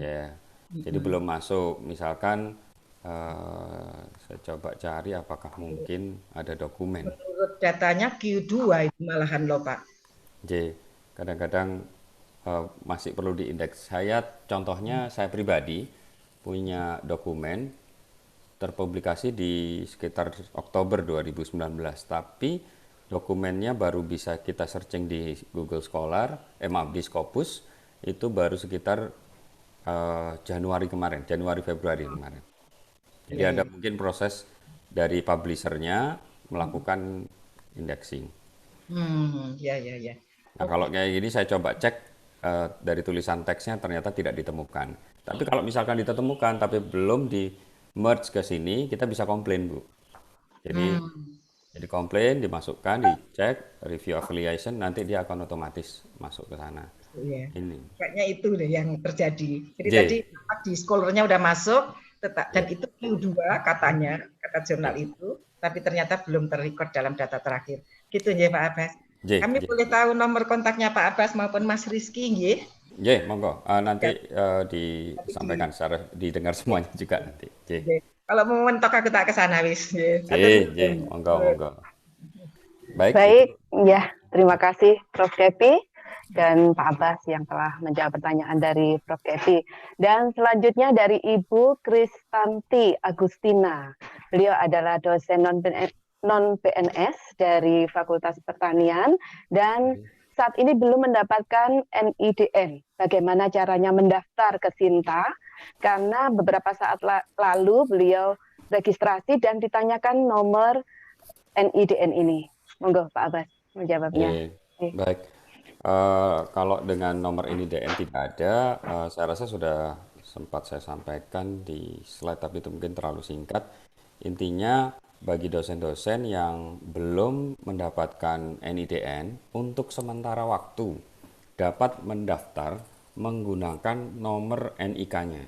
Ya. Jadi belum masuk. Misalkan saya coba cari apakah mungkin ada dokumen. Menurut datanya Q2 itu malahan loh Pak. Jadi kadang-kadang masih perlu diindeks. Contohnya saya pribadi punya dokumen terpublikasi di sekitar Oktober 2019, tapi dokumennya baru bisa kita searching di Google Scholar, di Scopus itu baru sekitar Januari Februari kemarin. Jadi ada mungkin proses dari publishernya melakukan indexing. Ya. Nah kalau kayak gini saya coba cek dari tulisan teksnya ternyata tidak ditemukan. Tapi kalau misalkan ditemukan tapi belum di merge ke sini, kita bisa komplain, Bu. Jadi komplain, dimasukkan, dicek, review affiliation, nanti dia akan otomatis masuk ke sana. Iya. Ini. Kayaknya itu deh yang terjadi. Jadi tadi di scholarnya udah masuk, dan itu Q2 katanya, kata jurnal itu, tapi ternyata belum terrecord dalam data terakhir. Gitu ya Pak Abbas. Kami boleh tahu nomor kontaknya Pak Abbas maupun Mas Rizky, nggih? Monggo. Nanti disampaikan secara didengar semuanya juga nanti. Kalau mau mentok aku tak ke sana wis. Monggo. Baik, ya. Terima kasih Prof. Kepi dan Pak Abbas yang telah menjawab pertanyaan dari Prof. Kepi. Dan selanjutnya dari Ibu Kristanti Agustina. Beliau adalah dosen non-PNS dari Fakultas Pertanian dan saat ini belum mendapatkan NIDN. Bagaimana caranya mendaftar ke Sinta? Karena beberapa saat lalu beliau registrasi dan ditanyakan nomor NIDN ini. Monggo Pak Abbas menjawabnya. Baik. Kalau dengan nomor NIDN tidak ada, saya rasa sudah sempat saya sampaikan di slide, tapi itu mungkin terlalu singkat. Intinya bagi dosen-dosen yang belum mendapatkan NIDN, untuk sementara waktu dapat mendaftar menggunakan nomor NIK-nya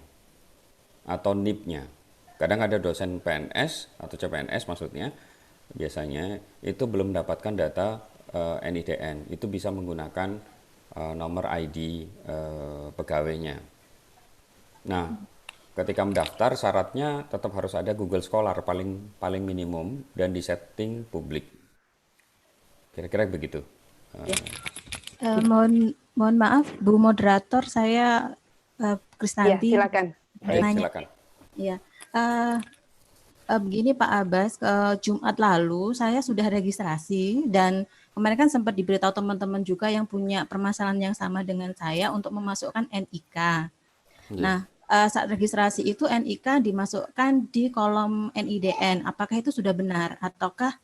atau NIP-nya. Kadang ada dosen PNS atau CPNS maksudnya, biasanya itu belum mendapatkan data NIDN, itu bisa menggunakan nomor ID pegawainya. Nah, ketika mendaftar syaratnya tetap harus ada Google Scholar paling minimum dan disetting publik. Kira-kira begitu. Mohon maaf Bu moderator, saya Kristanti. Ya, silakan. Silakan. Iya. Begini Pak Abbas, Jumat lalu saya sudah registrasi dan kemarin kan sempat diberitahu teman-teman juga yang punya permasalahan yang sama dengan saya untuk memasukkan NIK. Nah, saat registrasi itu NIK dimasukkan di kolom NIDN. Apakah itu sudah benar ataukah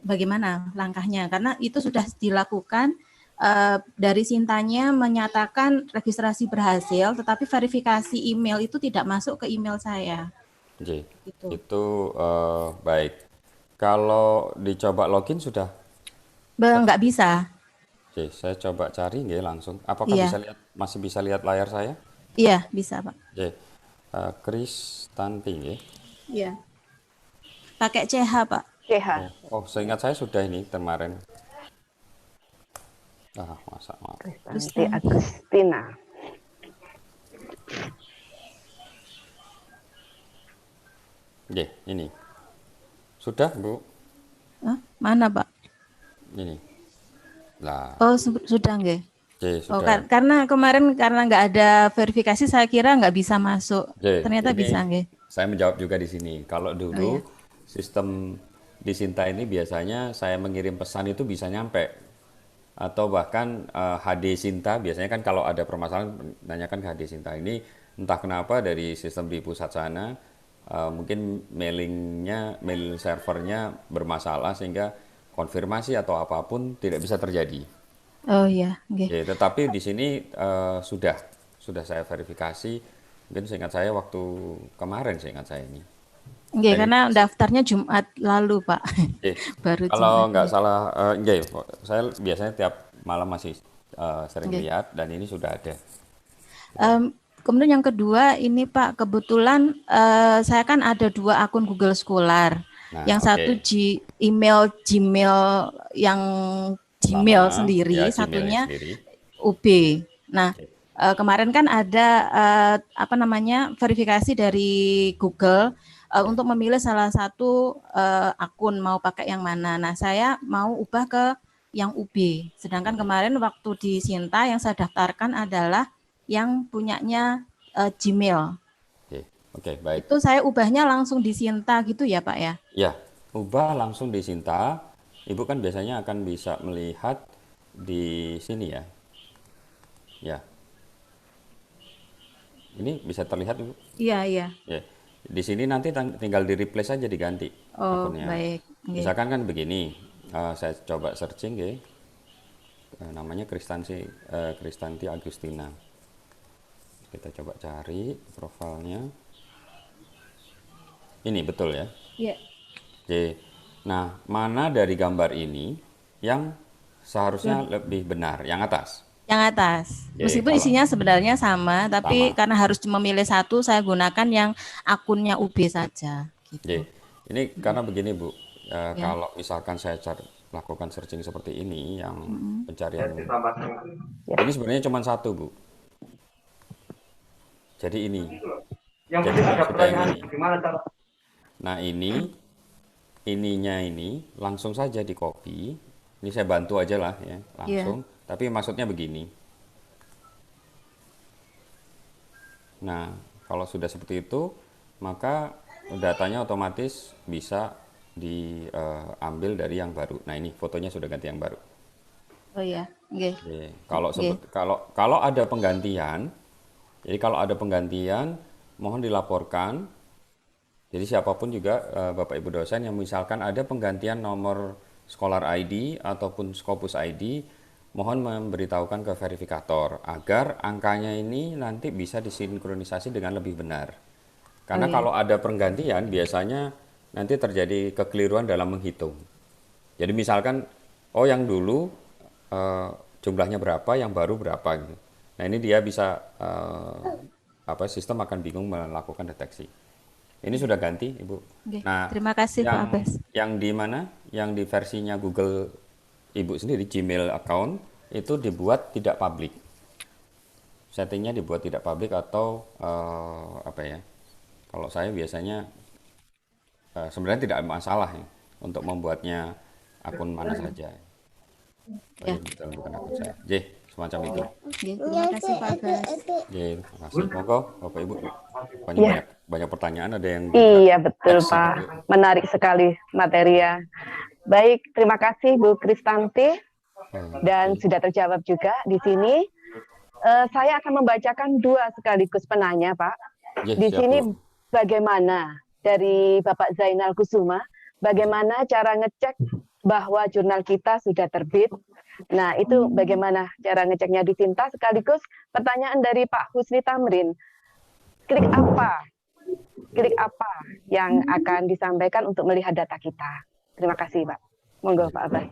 bagaimana langkahnya? Karena itu sudah dilakukan, dari Sintanya menyatakan registrasi berhasil, tetapi verifikasi email itu tidak masuk ke email saya. Gitu. Itu baik. Kalau dicoba login sudah? Nggak bisa. Oke, saya coba cari nggih langsung. Apakah masih bisa lihat layar saya? Iya, bisa Pak. Oke, Kristanti nggih. Iya. Pakai CH Pak. CH. Oh, seingat saya sudah ini kemarin. Masa maaf. Kristanti Agustina. Oke, ini. Sudah, Bu? Mana Pak? Ini. Lah. Oh, sudah nggih. Sudah. Oh, karena kemarin karena nggak ada verifikasi, saya kira nggak bisa masuk. Ternyata bisa nggih. Saya menjawab juga di sini. Kalau dulu sistem di Sinta ini biasanya saya mengirim pesan itu bisa nyampe, atau bahkan HD Sinta biasanya kan kalau ada permasalahan nanyakan ke HD Sinta. Ini entah kenapa dari sistem di pusat sana mungkin mail servernya bermasalah sehingga konfirmasi atau apapun tidak bisa terjadi. Oh iya, okay. Tetapi di sini sudah saya verifikasi. Mungkin seingat saya waktu kemarin seingat saya ini. Karena daftarnya Jumat lalu Pak. Baru kalau nggak salah, saya biasanya tiap malam masih sering lihat dan ini sudah ada. Kemudian yang kedua ini Pak, kebetulan saya kan ada 2 akun Google Scholar. Nah, yang satu email Gmail yang Gmail sendiri, satunya sendiri. UB. Nah, kemarin kan ada verifikasi dari Google untuk memilih salah satu akun mau pakai yang mana. Nah, saya mau ubah ke yang UB. Sedangkan kemarin waktu di Sinta yang saya daftarkan adalah yang punyanya Gmail. Oke, baik. Itu saya ubahnya langsung di Sinta gitu ya Pak ya? Ya, ubah langsung di Sinta. Ibu kan biasanya akan bisa melihat di sini ya. Ya. Ini bisa terlihat Ibu? Iya. Ya. Di sini nanti tinggal di replace aja, diganti akunnya. Baik. Misalkan kan begini, saya coba searching ya. Namanya Kristanti Agustina. Kita coba cari profilnya. Ini betul ya? Iya. Oke. Nah, mana dari gambar ini yang seharusnya lebih benar? Yang atas? Yang atas. Meskipun isinya sebenarnya sama, tapi karena harus memilih satu, saya gunakan yang akunnya UB saja. Gitu. Ini karena begini Bu, kalau misalkan saya lakukan searching seperti ini, yang pencarian ini sebenarnya cuma satu Bu. Jadi ini. Yang penting ada pertanyaan gimana cara? Nah ininya ini langsung saja di copy. Ini saya bantu aja lah ya, langsung. Tapi maksudnya begini. Nah, kalau sudah seperti itu, maka datanya otomatis bisa diambil dari yang baru. Nah, ini fotonya sudah ganti yang baru. Oh iya, nggih. Kalau ada penggantian, jadi kalau ada penggantian mohon dilaporkan. Jadi siapapun juga Bapak Ibu dosen yang misalkan ada penggantian nomor Scholar ID ataupun Scopus ID, mohon memberitahukan ke verifikator agar angkanya ini nanti bisa disinkronisasi dengan lebih benar. Karena kalau ada penggantian biasanya nanti terjadi kekeliruan dalam menghitung. Jadi misalkan yang dulu jumlahnya berapa, yang baru berapa gitu. Nah ini dia bisa sistem akan bingung melakukan deteksi. Ini sudah ganti, Ibu. Oke, Nah, terima kasih Pak Abbas. Yang di mana? Yang di versinya Google Ibu sendiri, Gmail account, itu dibuat tidak public. Settingnya dibuat tidak public atau kalau saya biasanya sebenarnya tidak masalah ya, untuk membuatnya akun mana saja. Ya. Bukan akun saya. Semacam itu. Terima kasih Pak Abbas. Terima kasih. Monggo Bapak Ibu. Banyak pertanyaan, ada yang Iya betul Pak, menarik sekali materi ya. Baik, terima kasih Bu Kristanti dan sudah terjawab juga di sini. Saya akan membacakan 2 sekaligus penanya Pak. Di sini bagaimana dari Bapak Zainal Kusuma, bagaimana cara ngecek bahwa jurnal kita sudah terbit? Nah itu bagaimana cara ngeceknya di Sinta? Sekaligus pertanyaan dari Pak Husni Tamrin, klik apa yang akan disampaikan untuk melihat data kita? Terima kasih Pak. Monggo Pak Abbas.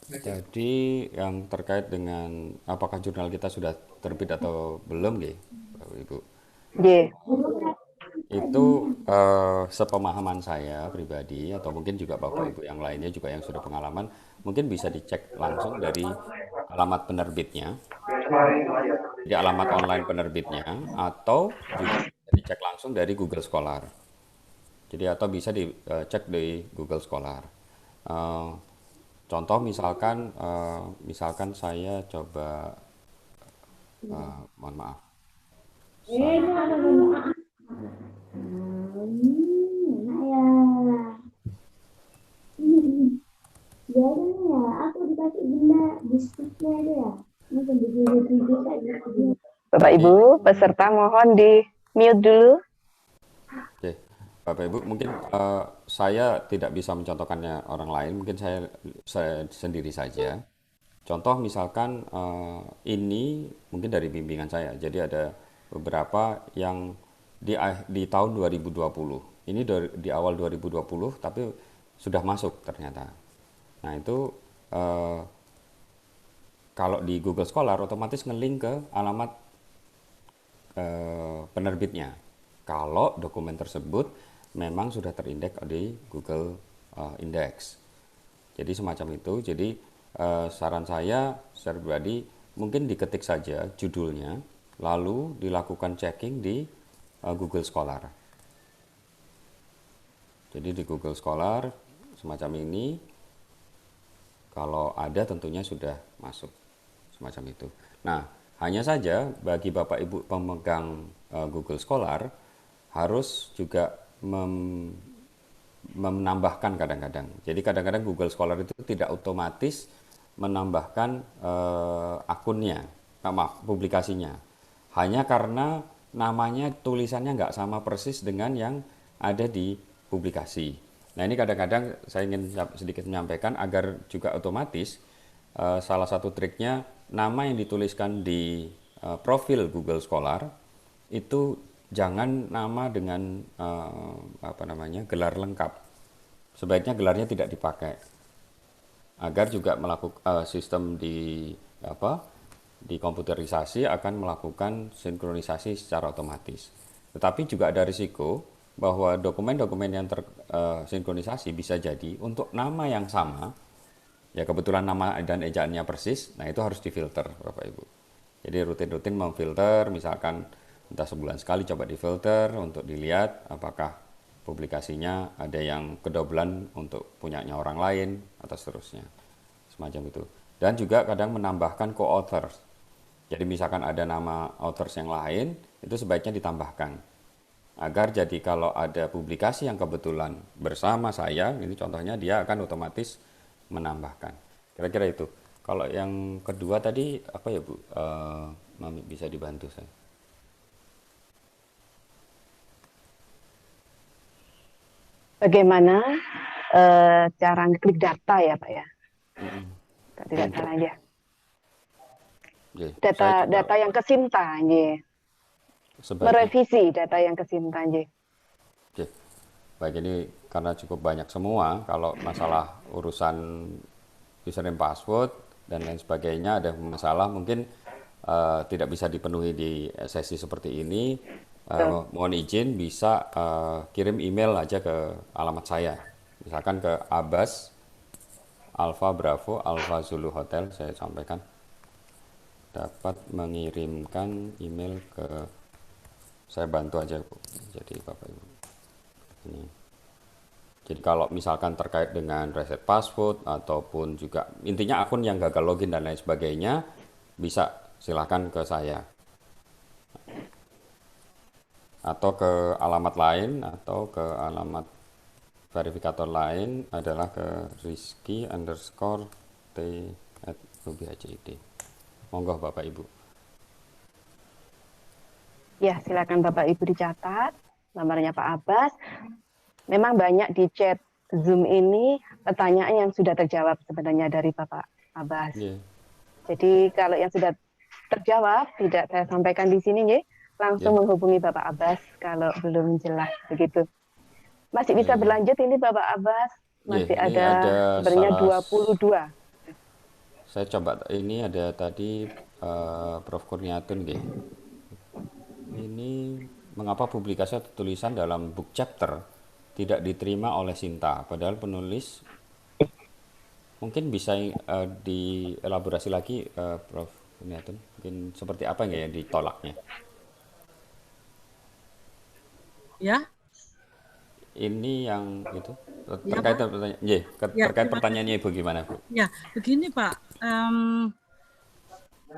Jadi yang terkait dengan apakah jurnal kita sudah terbit atau belum, Bapak Ibu? Itu sepemahaman saya pribadi atau mungkin juga Bapak Ibu yang lainnya juga yang sudah pengalaman, mungkin bisa dicek langsung dari alamat penerbitnya, di alamat online penerbitnya, atau juga dicek langsung dari Google Scholar. Jadi atau bisa dicek di Google Scholar. Contoh misalkan saya coba mohon maaf. Bapak Ibu peserta mohon di mute dulu. Oke, Bapak Ibu mungkin saya tidak bisa mencontohkannya orang lain, mungkin saya sendiri saja. Contoh misalkan ini mungkin dari bimbingan saya, jadi ada beberapa yang di tahun 2020, ini di awal 2020 tapi sudah masuk ternyata. Nah itu kalau di Google Scholar otomatis nge-link ke alamat penerbitnya kalau dokumen tersebut memang sudah terindeks di Google Index. Jadi semacam itu. Jadi saran saya secara pribadi mungkin diketik saja judulnya lalu dilakukan checking di Google Scholar. Jadi di Google Scholar semacam ini, kalau ada tentunya sudah masuk semacam itu. Nah, hanya saja bagi Bapak Ibu pemegang Google Scholar harus juga menambahkan kadang-kadang. Jadi kadang-kadang Google Scholar itu tidak otomatis menambahkan akunnya, publikasinya. Hanya karena namanya tulisannya nggak sama persis dengan yang ada di publikasi. Nah ini kadang-kadang saya ingin sedikit menyampaikan agar juga otomatis salah satu triknya nama yang dituliskan di profil Google Scholar itu jangan nama dengan gelar lengkap. Sebaiknya gelarnya tidak dipakai agar juga melakukan sistem di komputerisasi akan melakukan sinkronisasi secara otomatis. Tetapi juga ada risiko bahwa dokumen-dokumen yang tersinkronisasi bisa jadi untuk nama yang sama, ya kebetulan nama dan ejaannya persis, nah itu harus difilter Bapak Ibu. Jadi rutin-rutin memfilter, misalkan entah sebulan sekali coba difilter untuk dilihat apakah publikasinya ada yang kedobelan untuk punyanya orang lain atau seterusnya. Semacam itu. Dan juga kadang menambahkan co-authors. Jadi misalkan ada nama authors yang lain, itu sebaiknya ditambahkan. Agar jadi kalau ada publikasi yang kebetulan bersama saya, ini contohnya dia akan otomatis menambahkan. Kira-kira itu. Kalau yang kedua tadi apa ya Bu? Mami bisa dibantu saya. Bagaimana cara ngeklik data ya Pak ya? Tidak salah ya. Data yang kesinta ya. Merevisi data yang kesinta ya. Baik, ini karena cukup banyak semua. Kalau masalah urusan username password dan lain sebagainya ada masalah mungkin tidak bisa dipenuhi di sesi seperti ini. Mohon izin bisa kirim email aja ke alamat saya. Misalkan ke Abbas Alfa Bravo Alfa Zulu Hotel, saya sampaikan dapat mengirimkan email ke saya, bantu aja Bu. Jadi Bapak Ibu. Ini. Jadi kalau misalkan terkait dengan reset password ataupun juga intinya akun yang gagal login dan lain sebagainya, bisa silakan ke saya. Atau ke alamat lain atau ke alamat verifikator lain adalah ke rizky_t@ubhcid. Monggo Bapak Ibu. Ya, silakan Bapak Ibu dicatat nomornya Pak Abbas. Memang banyak di chat Zoom ini pertanyaan yang sudah terjawab sebenarnya dari Bapak Abbas. Jadi kalau yang sudah terjawab tidak saya sampaikan di sini ya, langsung menghubungi Bapak Abbas kalau belum jelas begitu. Masih bisa berlanjut ini Bapak Abbas, masih ada sebenarnya 22. Saya coba ini ada tadi Prof Kurniatun nggih. Ini mengapa publikasi atau tulisan dalam book chapter tidak diterima oleh Sinta, padahal penulis mungkin bisa dielaborasi lagi Prof Kurniatun, mungkin seperti apa nggak ya ditolaknya? Ya. Ini yang itu terkait terkait pertanyaannya Ibu gimana Bu? Ya, begini Pak,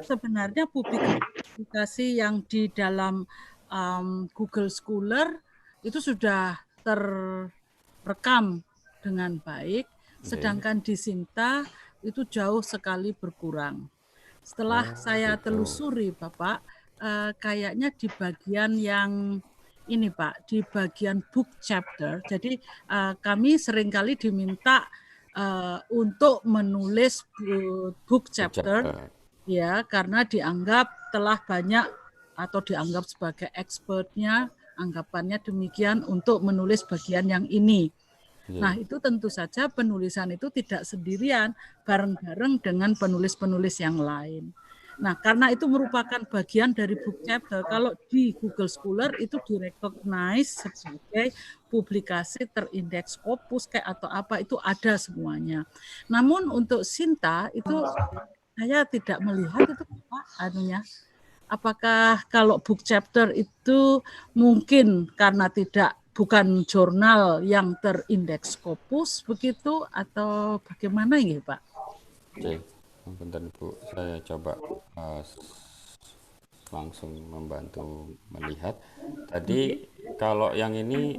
sebenarnya publikasi yang di dalam Google Scholar itu sudah terrekam dengan baik, sedangkan di Sinta itu jauh sekali berkurang. Setelah saya telusuri Bapak, kayaknya di bagian yang ini Pak, di bagian book chapter. Jadi kami seringkali diminta untuk menulis book chapter, ya, karena dianggap telah banyak atau dianggap sebagai expertnya, anggapannya demikian untuk menulis bagian yang ini. Nah, itu tentu saja penulisan itu tidak sendirian, bareng-bareng dengan penulis-penulis yang lain. Nah, karena itu merupakan bagian dari book chapter, kalau di Google Scholar itu direcognize sebagai publikasi terindeks Scopus kayak atau apa, itu ada semuanya. Namun untuk Sinta itu saya tidak melihat itu apa anunya. Apakah kalau book chapter itu mungkin karena bukan jurnal yang terindeks Scopus begitu atau bagaimana ya Pak? Oke, bentar Bu, saya coba langsung membantu melihat. Tadi kalau yang ini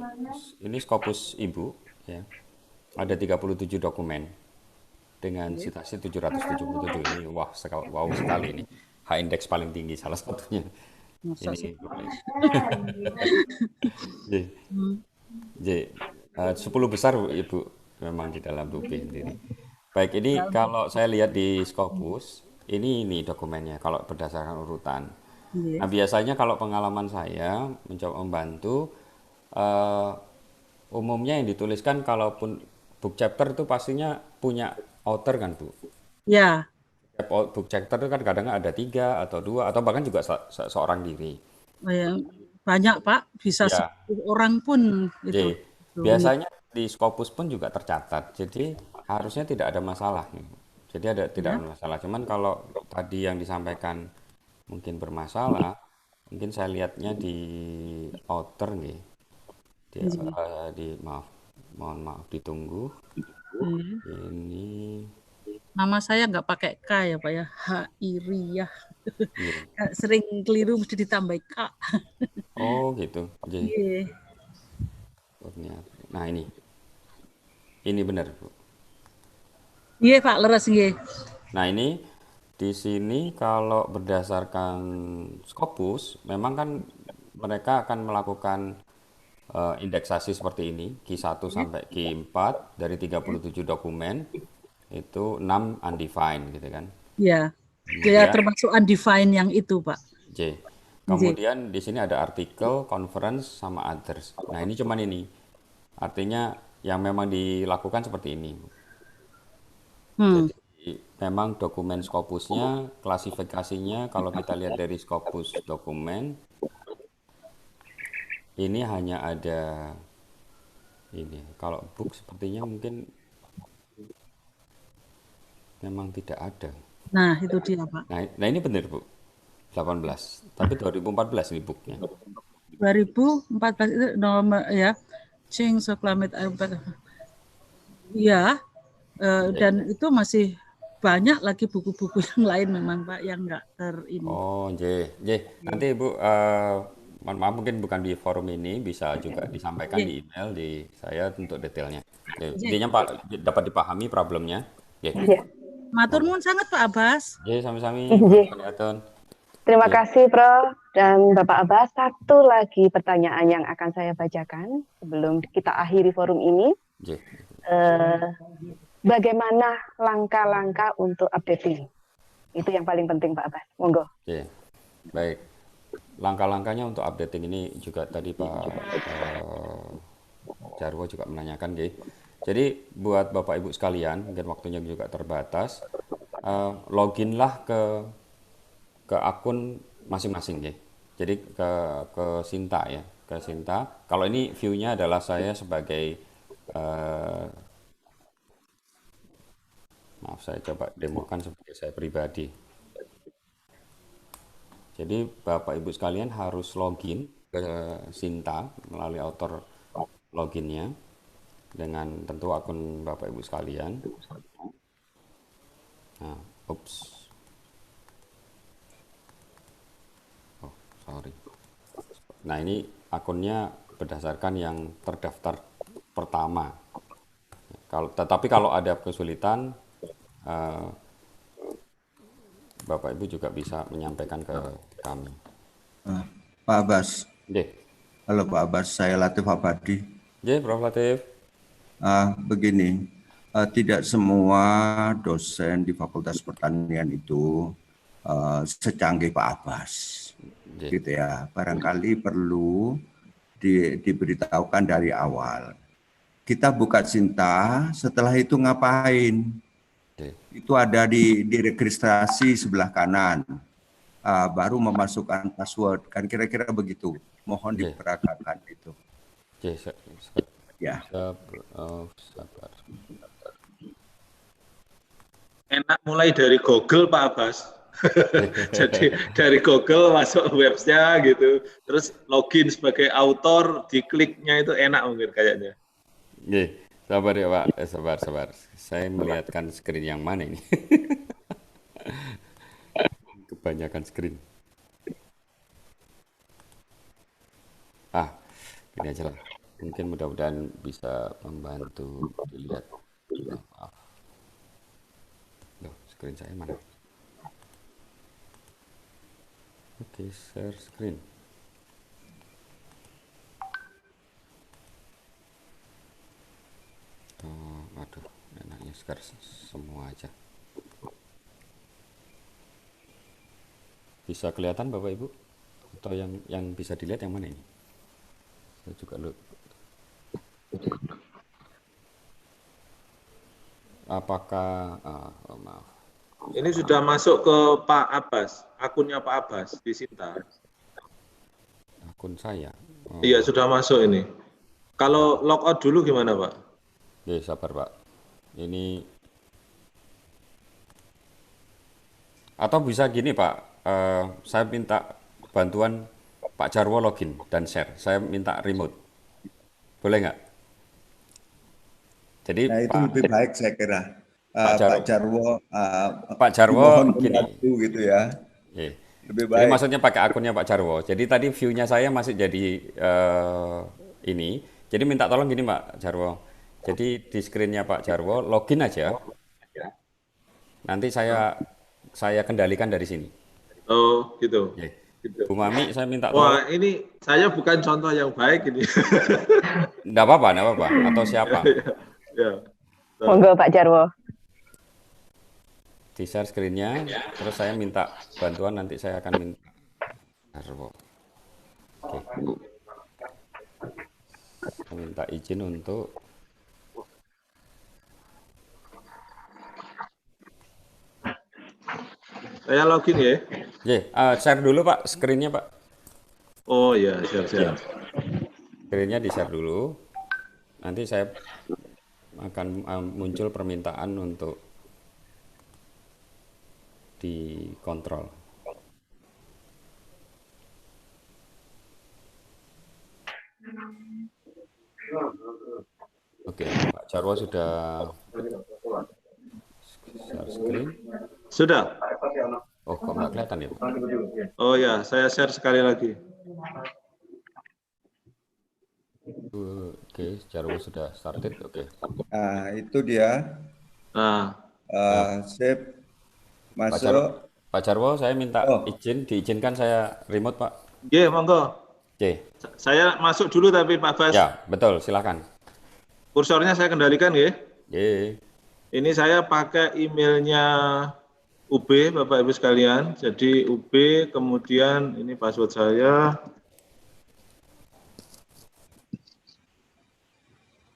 Scopus Ibu ya. Ada 37 dokumen dengan citasi 777 ini. Wow sekali ini. H-index paling tinggi salah satunya. Ini 10 besar Ibu memang di dalam BUP ini. Baik, ini kalau saya lihat di Scopus, ini dokumennya kalau berdasarkan urutan. Nah, biasanya kalau pengalaman saya mencoba membantu, umumnya yang dituliskan kalaupun book chapter itu pastinya punya author kan Bu? Ya. Book chapter itu kan kadang ada 3 atau 2 atau bahkan juga seorang diri. Banyak Pak, bisa 10 orang pun itu. Biasanya di Scopus pun juga tercatat, jadi harusnya tidak ada masalah. Jadi tidak ada masalah. Cuman kalau tadi yang disampaikan mungkin bermasalah, mungkin saya lihatnya di author nih. Mohon maaf ditunggu. Ini nama saya nggak pakai K ya Pak ya, Hairiyah. Sering keliru mesti ditambah K. Oh gitu. Nah ini benar Bu. Iya Pak, leres nggih. Nah, ini di sini kalau berdasarkan Scopus, memang kan mereka akan melakukan indeksasi seperti ini, Q1 sampai Q4 dari 37 dokumen, itu 6 undefined gitu kan. Ya, dia Kemudian termasuk undefined yang itu, Pak. J. Kemudian di sini ada artikel, conference, sama others. Nah, ini cuman ini. Artinya yang memang dilakukan seperti ini. Jadi memang dokumen Scopusnya, klasifikasinya kalau kita lihat dari Scopus dokumen, ini hanya ada ini. Kalau book sepertinya mungkin memang tidak ada. Nah, itu dia, Pak. Nah ini benar, Bu. 18. Tapi 2014 ini booknya. 2014 itu nomor ya. Change of climate. Ya, dan itu masih banyak lagi buku-buku yang lain memang, Pak, yang enggak ini. Oh, J. Nanti Ibu mohon maaf mungkin bukan di forum ini, bisa juga disampaikan di email di saya untuk detailnya. Intinya Pak dapat dipahami problemnya. Matur nuwun sangat Pak Abbas. Sami-sami. Terima kasih Prof dan Bapak Abbas. Satu lagi pertanyaan yang akan saya bacakan sebelum kita akhiri forum ini. Bagaimana langkah-langkah untuk updating? Itu yang paling penting Pak Abbas. Monggo. Baik. Langkah-langkahnya untuk updating ini juga tadi Pak Jarwo juga menanyakan, Jadi buat Bapak Ibu sekalian, mungkin waktunya juga terbatas, loginlah ke akun masing-masing, Jadi ke Sinta ya, ke Sinta. Kalau ini view-nya adalah saya sebagai maaf, saya coba demokan sebagai saya pribadi. Jadi Bapak Ibu sekalian harus login ke Sinta melalui author loginnya dengan tentu akun Bapak Ibu sekalian. Nah, sorry. Nah, ini akunnya berdasarkan yang terdaftar pertama. Tetapi kalau ada kesulitan, Bapak Ibu juga bisa menyampaikan ke kami. Pak Abbas. Halo Pak Abbas, saya Latif Abadi. Prof. Latif. Begini, tidak semua dosen di Fakultas Pertanian itu secanggih Pak Abbas, gitu ya. Barangkali perlu diberitahukan dari awal. Kita buka Sinta, setelah itu ngapain? Itu ada di registrasi sebelah kanan, baru memasukkan password, kan kira-kira begitu. Mohon diperagakan itu. Ya. Sabar. Enak mulai dari Google Pak Abbas. Jadi dari Google masuk websnya gitu, terus login sebagai autor, dikliknya itu enak mungkin kayaknya. Sabar ya Pak, sabar. Saya melihatkan screen yang mana ini. Kebanyakan screen. Gini aja lah. Mungkin mudah-mudahan bisa membantu dilihat. Maaf. Loh, screen saya mana? Oke, share screen. Aduh, enaknya share semua aja. Bisa kelihatan Bapak Ibu? Atau yang bisa dilihat yang mana ini? Saya juga apakah maaf. Ini sudah masuk ke Pak Abbas, akunnya Pak Abbas di Sinta. Akun saya. Iya, sudah masuk ini. Kalau logout dulu gimana, Pak? Sabar, Pak. Ini atau bisa gini, Pak. Saya minta bantuan Pak Jarwo login dan share. Saya minta remote. Boleh nggak? Jadi nah, itu lebih baik saya kira. Pak Jarwo gini gitu ya. Lebih baik. Jadi maksudnya pakai akunnya Pak Jarwo. Jadi tadi view-nya saya masih jadi ini. Jadi minta tolong gini Pak Jarwo. Jadi di screen-nya Pak Jarwo login aja. nanti saya kendalikan dari sini. Oh, gitu. Oke. Gitu. Bu Mami, saya minta Wah, tolong. ini saya bukan contoh yang baik ini. Enggak apa-apa. Atau siapa? Ya. Monggo Pak Jarwo. Di share screen-nya, terus saya minta bantuan, nanti saya akan minta Jarwo. Oke. Saya minta izin untuk Saya login ya. share dulu Pak, screen-nya Pak. Oh ya, siap. Screen-nya di-share dulu. Nanti saya akan muncul permintaan untuk dikontrol. Oke, Pak Jarwo sudah share screen. Sudah. Oh, kok nggak kelihatan ya, Pak? Oh ya, saya share sekali lagi. Oke, Jarwo sudah started. Oke. Nah, itu dia. Sip. Masuk. Pak Jarwo, saya minta diizinkan saya remote, Pak. Iya, monggo. Oke. Saya masuk dulu tapi Pak Bas. Ya, betul, silakan. Kursornya saya kendalikan ya. Oke. Ini saya pakai emailnya UB, Bapak Ibu sekalian. Jadi UB, kemudian ini password saya.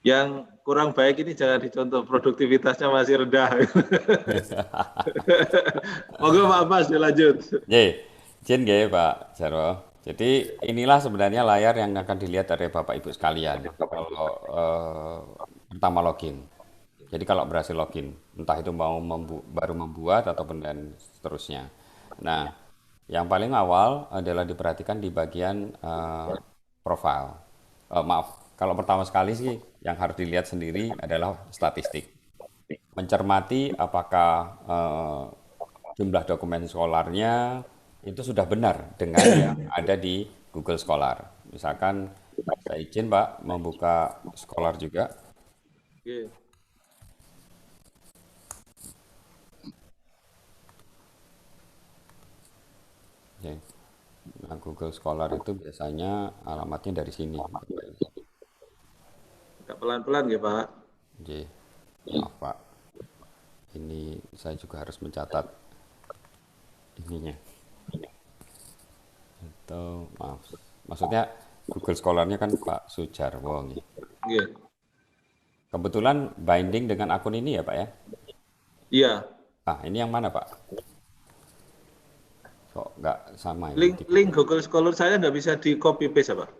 Yang kurang baik ini jangan dicontoh, produktivitasnya masih rendah. Monggo Pak Bas, dilanjut. Izin nggih Pak Jarwo. Jadi inilah sebenarnya layar yang akan dilihat dari Bapak Ibu sekalian kalau pertama login. Jadi kalau berhasil login, entah itu mau baru membuat ataupun dan seterusnya. Nah, yang paling awal adalah diperhatikan di bagian profile. Maaf, kalau pertama sekali sih yang harus dilihat sendiri adalah statistik. Mencermati apakah jumlah dokumen Scholar-nya itu sudah benar dengan yang ada di Google Scholar. Misalkan saya izin Pak membuka Scholar juga. Oke. Nah, Google Scholar itu biasanya alamatnya dari sini. Agak pelan-pelan ya Pak. Oke. Maaf Pak. Ini saya juga harus mencatat ininya. Itu maaf. Maksudnya Google Scholar-nya kan Pak Sujarwo nih. Iya. Kebetulan binding dengan akun ini ya Pak ya? Iya. Ah, ini yang mana Pak? Kok nggak sama ya? Link Google Scholar saya nggak bisa di copy paste apa?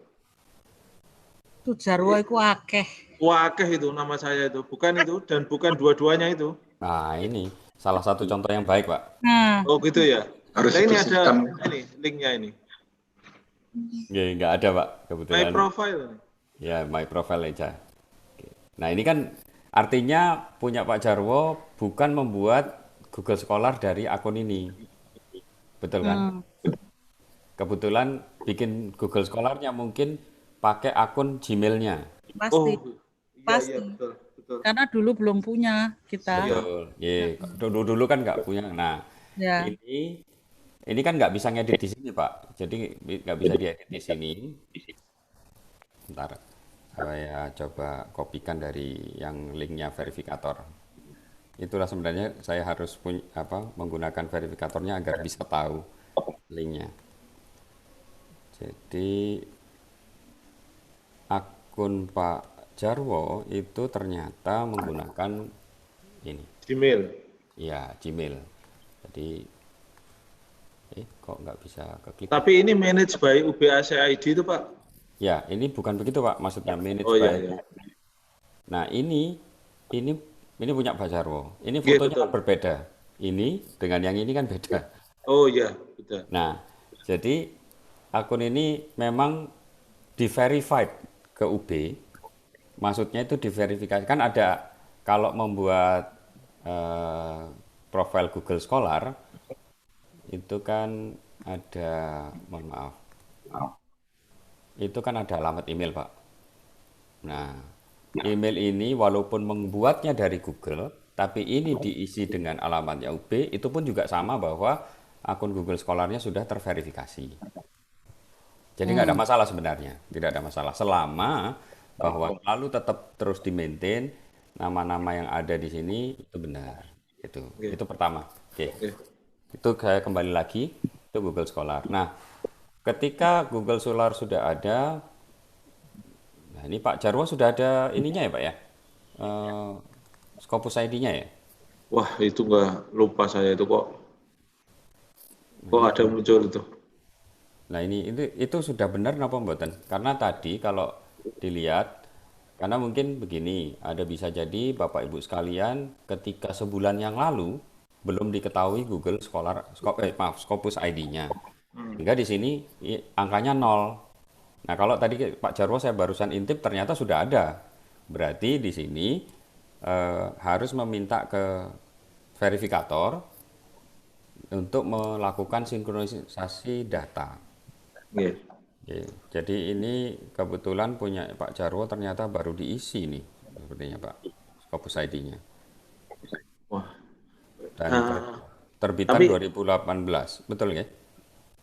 Sujarwo iku akeh. Akeh itu nama saya itu, bukan itu dan bukan dua-duanya itu. Nah ini salah satu contoh yang baik Pak. Oh gitu ya. Harus Nah, ini ada bersihkan. ini linknya ini. Nggak ada Pak kebetulan. My profile. Ya my profile aja. Oke. Nah ini kan artinya punya Pak Jarwo bukan membuat Google Scholar dari akun ini. Betul kan? Kebetulan bikin Google Scholar-nya mungkin pakai akun Gmail-nya. Pasti. Pasti. Iya, betul. Karena dulu belum punya kita. Betul. Yeah. Dulu kan nggak punya. Nah, Ya. ini kan nggak bisa ngedit di sini, Pak. Jadi nggak bisa diedit di sini. Bentar, saya coba kopikan dari yang linknya verifikator. Itulah sebenarnya saya harus menggunakan verifikatornya agar bisa tahu linknya. Jadi akun Pak Jarwo itu ternyata menggunakan ini. Gmail. Iya, Gmail. Jadi kok nggak bisa keklik? Tapi ini managed by UBACID itu Pak? Ya, ini bukan begitu Pak, maksudnya managed Oh by. iya. Nah ini punya Pak Jarwo. Ini fotonya kan berbeda. Ini dengan yang ini kan beda. Oh iya, betul. Nah, jadi akun ini memang di-verified ke UB. Maksudnya itu diverifikasi. Kan ada kalau membuat profil Google Scholar itu kan ada, mohon maaf, itu kan ada alamat email Pak. Nah, email ini walaupun membuatnya dari Google, tapi ini diisi dengan alamatnya UB, itu pun juga sama bahwa akun Google Scholar-nya sudah terverifikasi. Jadi nggak ada masalah sebenarnya, tidak ada masalah selama bahwa lalu tetap terus di-maintain nama-nama yang ada di sini itu benar. Itu pertama. Oke. Itu saya kembali lagi ke Google Scholar. Nah, ketika Google Scholar sudah ada, nah ini Pak Jarwo sudah ada ininya ya Pak ya, Scopus ID-nya ya? Wah, itu nggak lupa saya itu kok ada muncul itu. Nah itu sudah benar apa mboten? Karena tadi kalau dilihat, karena mungkin begini, ada bisa jadi Bapak Ibu sekalian ketika sebulan yang lalu belum diketahui Google Scholar, Scopus ID-nya. Sehingga di sini angkanya 0. Nah kalau tadi Pak Jarwo saya barusan intip ternyata sudah ada. Berarti di sini harus meminta ke verifikator untuk melakukan sinkronisasi data. Jadi ini kebetulan punya Pak Jarwo ternyata baru diisi nih, sepertinya Pak, Scopus ID-nya. Wah. Dan terbitan 2018, betul ya?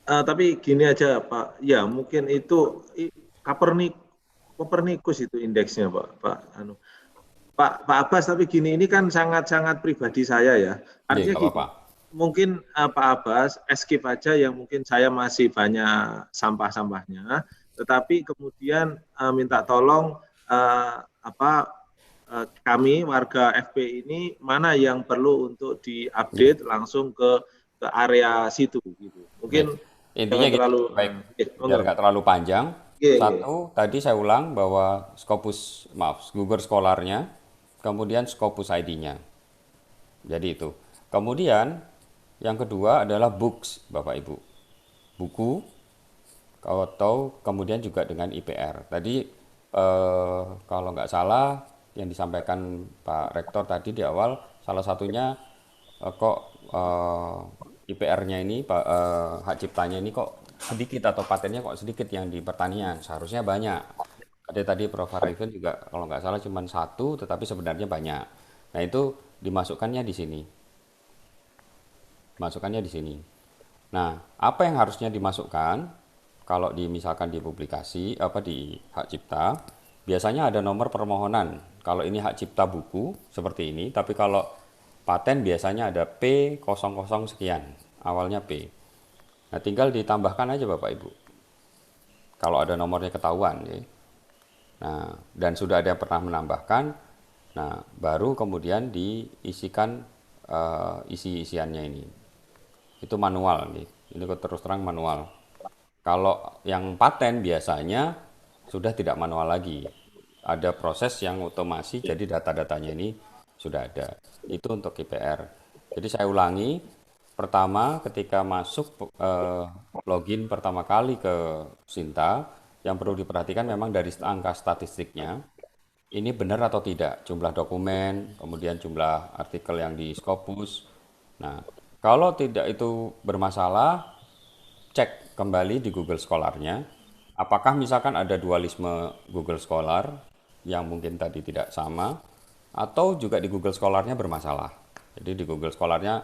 Tapi gini aja Pak, ya mungkin itu Copernicus itu indeksnya Pak Abbas, tapi gini, ini kan sangat-sangat pribadi saya ya. Artinya gini, mungkin Pak Abbas skip aja yang mungkin saya masih banyak sampah-sampahnya, tetapi kemudian minta tolong kami warga FP ini mana yang perlu untuk diupdate langsung ke area situ gitu. Mungkin intinya gitu, baik, biar nggak terlalu panjang. Satu, tadi saya ulang bahwa Google Scholar-nya, kemudian Scopus ID-nya. Jadi itu. Kemudian yang kedua adalah books, Bapak Ibu. Buku atau kemudian juga dengan IPR. Tadi kalau nggak salah yang disampaikan Pak Rektor tadi di awal, salah satunya IPR-nya ini, hak ciptanya ini kok sedikit atau patennya kok sedikit yang di pertanian, seharusnya banyak. Ada tadi Prof. Arifin juga kalau nggak salah cuma 1, tetapi sebenarnya banyak. Nah itu dimasukkannya di sini. Nah, apa yang harusnya dimasukkan kalau misalkan di publikasi di hak cipta, biasanya ada nomor permohonan. Kalau ini hak cipta buku seperti ini, tapi kalau paten biasanya ada P00 sekian, awalnya P. Nah, tinggal ditambahkan aja Bapak Ibu. Kalau ada nomornya ketahuan ya. Nah, dan sudah ada yang pernah menambahkan, nah baru kemudian diisikan isi-isiannya ini. Itu manual nih. Ini terus terang manual. Kalau yang paten biasanya sudah tidak manual lagi. Ada proses yang otomasi, jadi data-datanya ini sudah ada. Itu untuk IPR. Jadi saya ulangi, pertama ketika masuk login pertama kali ke Sinta, yang perlu diperhatikan memang dari angka statistiknya, ini benar atau tidak, jumlah dokumen, kemudian jumlah artikel yang di Scopus. Nah, kalau tidak itu bermasalah, cek kembali di Google Scholar-nya. Apakah misalkan ada dualisme Google Scholar yang mungkin tadi tidak sama, atau juga di Google Scholar-nya bermasalah. Jadi di Google Scholar-nya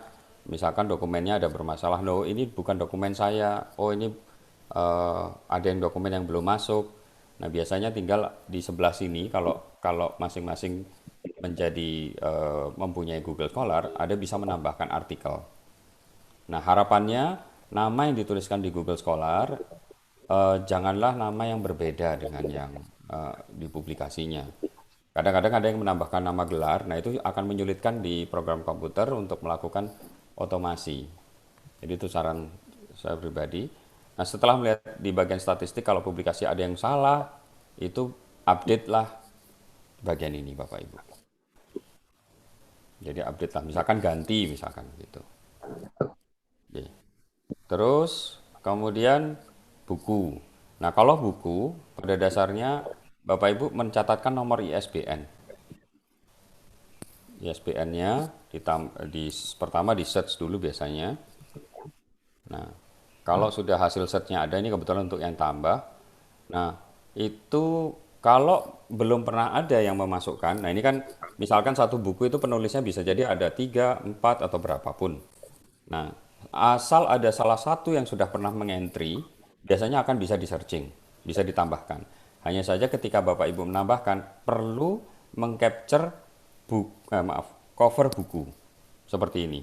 misalkan dokumennya ada bermasalah, no ini bukan dokumen saya, oh ini ada yang dokumen yang belum masuk. Nah biasanya tinggal di sebelah sini kalau masing-masing menjadi mempunyai Google Scholar, ada bisa menambahkan artikel. Nah harapannya nama yang dituliskan di Google Scholar janganlah nama yang berbeda dengan yang di publikasinya. Kadang-kadang ada yang menambahkan nama gelar, nah itu akan menyulitkan di program komputer untuk melakukan otomasi. Jadi itu saran saya pribadi. Nah setelah melihat di bagian statistik kalau publikasi ada yang salah, itu update lah bagian ini Bapak Ibu. Jadi update lah, misalkan ganti misalkan gitu. Oke. Terus kemudian buku. Nah kalau buku pada dasarnya Bapak Ibu mencatatkan nomor ISBN. ISBN-nya pertama di search dulu biasanya. Nah kalau sudah hasil search-nya ada, ini kebetulan untuk yang tambah. Nah itu Kalau belum pernah ada yang memasukkan, nah ini kan misalkan satu buku itu penulisnya bisa jadi ada 3, 4 atau berapapun. Nah, asal ada salah satu yang sudah pernah mengentry, biasanya akan bisa di-searching, bisa ditambahkan. Hanya saja ketika Bapak Ibu menambahkan, perlu mengcapture cover buku seperti ini.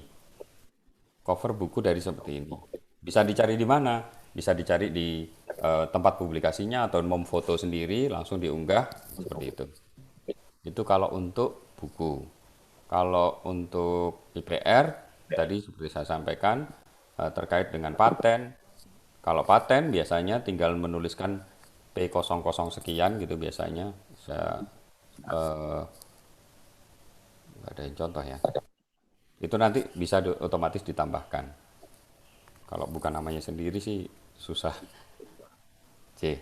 Cover buku dari seperti ini. Bisa dicari di mana? Bisa dicari di tempat publikasinya atau memfoto sendiri, langsung diunggah seperti itu. Itu kalau untuk buku. Kalau untuk IPR, tadi seperti saya sampaikan, terkait dengan paten. Kalau paten biasanya tinggal menuliskan P00 sekian gitu biasanya. Saya nggak ada yang contoh ya. Itu nanti bisa otomatis ditambahkan. Kalau bukan namanya sendiri sih susah. C.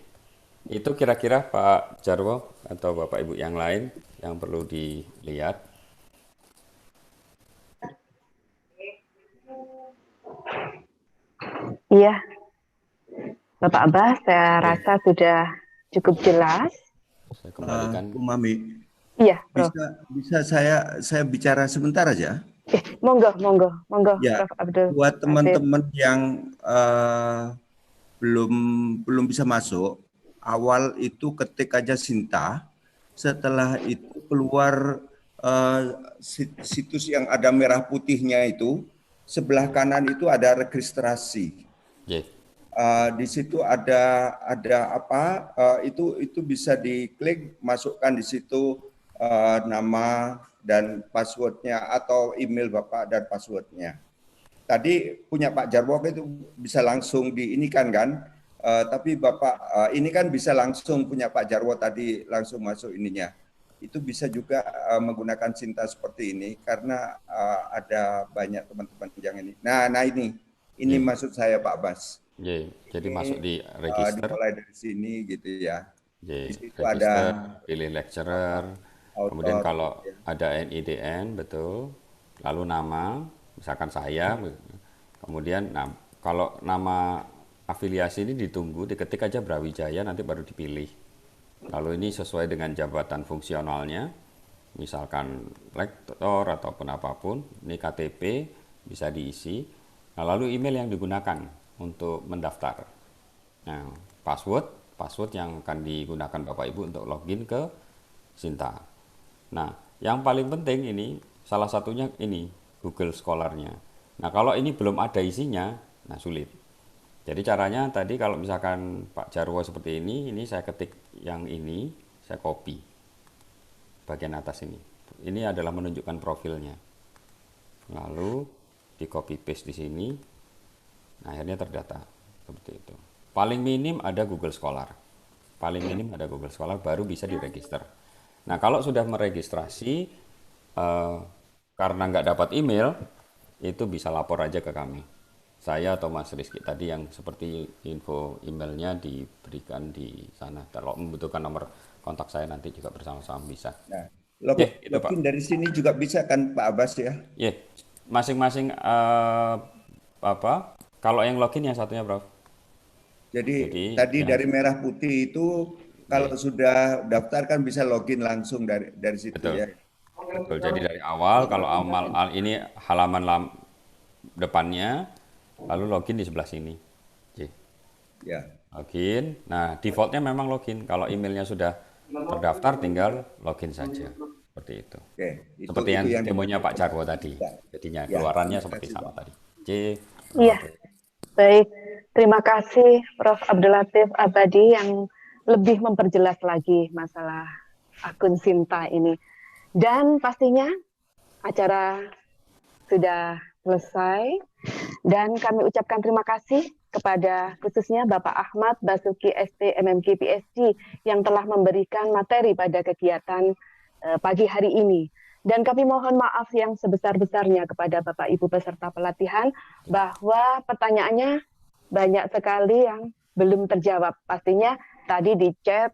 Itu kira-kira Pak Jarwo atau Bapak Ibu yang lain yang perlu dilihat. Iya, Bapak Abbas, saya rasa sudah cukup jelas. Saya kembalikan. Bu Mami, Iya, Prof. bisa saya bicara sebentar aja? Monggo, Ya, Prof. Abdul. buat teman-teman yang belum bisa masuk, awal itu ketik aja Sinta, setelah itu keluar situs yang ada merah putihnya itu, sebelah kanan itu ada registrasi. Di situ ada apa? Itu bisa diklik, masukkan di situ nama dan passwordnya atau email Bapak dan passwordnya. Tadi punya Pak Jarwo itu bisa langsung diinikan kan? Tapi Bapak ini kan bisa langsung punya Pak Jarwo tadi langsung masuk ininya. Itu bisa juga menggunakan Sinta seperti ini karena ada banyak teman-teman yang ini. Nah ini maksud saya Pak Bas. Jadi masuk di register. Dimulai dari sini gitu ya. Di situ register, ada pilih lecturer. Kemudian kalau ada NIDN betul, lalu nama, misalkan saya. Kemudian kalau nama afiliasi ini ditunggu, diketik aja Brawijaya nanti baru dipilih. Lalu ini sesuai dengan jabatan fungsionalnya, misalkan lektor ataupun apapun, ini KTP bisa diisi. Nah, lalu email yang digunakan untuk mendaftar. Nah, password yang akan digunakan Bapak Ibu untuk login ke Sinta. Nah, yang paling penting ini salah satunya ini Google Scholar-nya. Nah, kalau ini belum ada isinya, nah sulit. Jadi caranya tadi kalau misalkan Pak Jarwo seperti ini saya ketik yang ini, saya copy bagian atas ini. Ini adalah menunjukkan profilnya. Lalu di copy paste di sini, nah akhirnya terdata seperti itu. Paling minim ada Google Scholar. Paling minim ada Google Scholar baru bisa diregister. Nah kalau sudah meregistrasi karena nggak dapat email, itu bisa lapor aja ke kami. Saya atau Mas Rizky tadi yang seperti info emailnya diberikan di sana. Kalau membutuhkan nomor kontak saya nanti juga bersama-sama bisa. Nah, login dari sini juga bisa kan Pak Abbas ya? Iya, masing-masing kalau yang login yang satunya Prof. Jadi tadi dari merah putih itu kalau sudah daftar kan bisa login langsung dari situ. Betul. Ya. Betul. Jadi dari awal kalau ini halaman depannya, lalu login di sebelah sini. Ya. Login. Nah, defaultnya memang login. Kalau emailnya sudah terdaftar, tinggal login saja. Seperti itu. Oke, seperti yang demonya Pak Jarwo tadi. Jadinya keluarannya seperti sama tadi. Iya. Baik. Terima kasih Prof. Abdul Latif Abadi yang lebih memperjelas lagi masalah akun Sinta ini. Dan pastinya acara sudah selesai dan kami ucapkan terima kasih kepada khususnya Bapak Ahmad Basuki ST MMK PhD yang telah memberikan materi pada kegiatan pagi hari ini. Dan kami mohon maaf yang sebesar-besarnya kepada Bapak Ibu peserta pelatihan bahwa pertanyaannya banyak sekali yang belum terjawab. Pastinya tadi di chat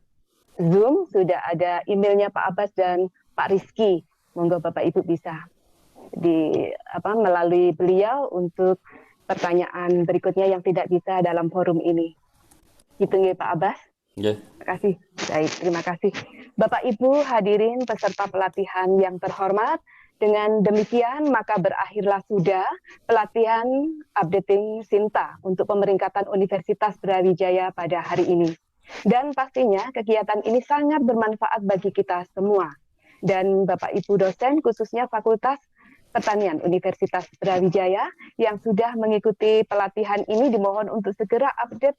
Zoom sudah ada emailnya Pak Abbas dan Pak Rizky. Monggo Bapak Ibu bisa melalui beliau untuk pertanyaan berikutnya yang tidak bisa dalam forum ini. Gitu nggih Pak Abbas? Terima kasih. Baik, terima kasih. Bapak Ibu hadirin peserta pelatihan yang terhormat, dengan demikian maka berakhirlah sudah pelatihan updating Sinta untuk pemeringkatan Universitas Brawijaya pada hari ini. Dan pastinya kegiatan ini sangat bermanfaat bagi kita semua. Dan Bapak Ibu dosen khususnya Fakultas Pertanian Universitas Brawijaya yang sudah mengikuti pelatihan ini dimohon untuk segera update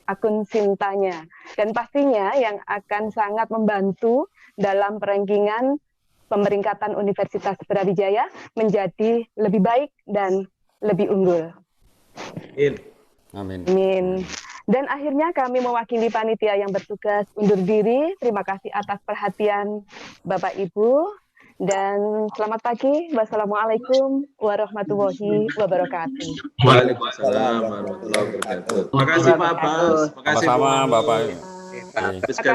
akun Sintanya. Dan pastinya yang akan sangat membantu dalam perankingan pemeringkatan Universitas Brawijaya menjadi lebih baik dan lebih unggul. Amin. Amin. Dan akhirnya kami mewakili panitia yang bertugas undur diri. Terima kasih atas perhatian Bapak Ibu. Dan selamat pagi. Wassalamualaikum warahmatullahi wabarakatuh. Waalaikumsalam warahmatullahi wabarakatuh. Terima kasih Pak Abbas. Sama-sama Bapak.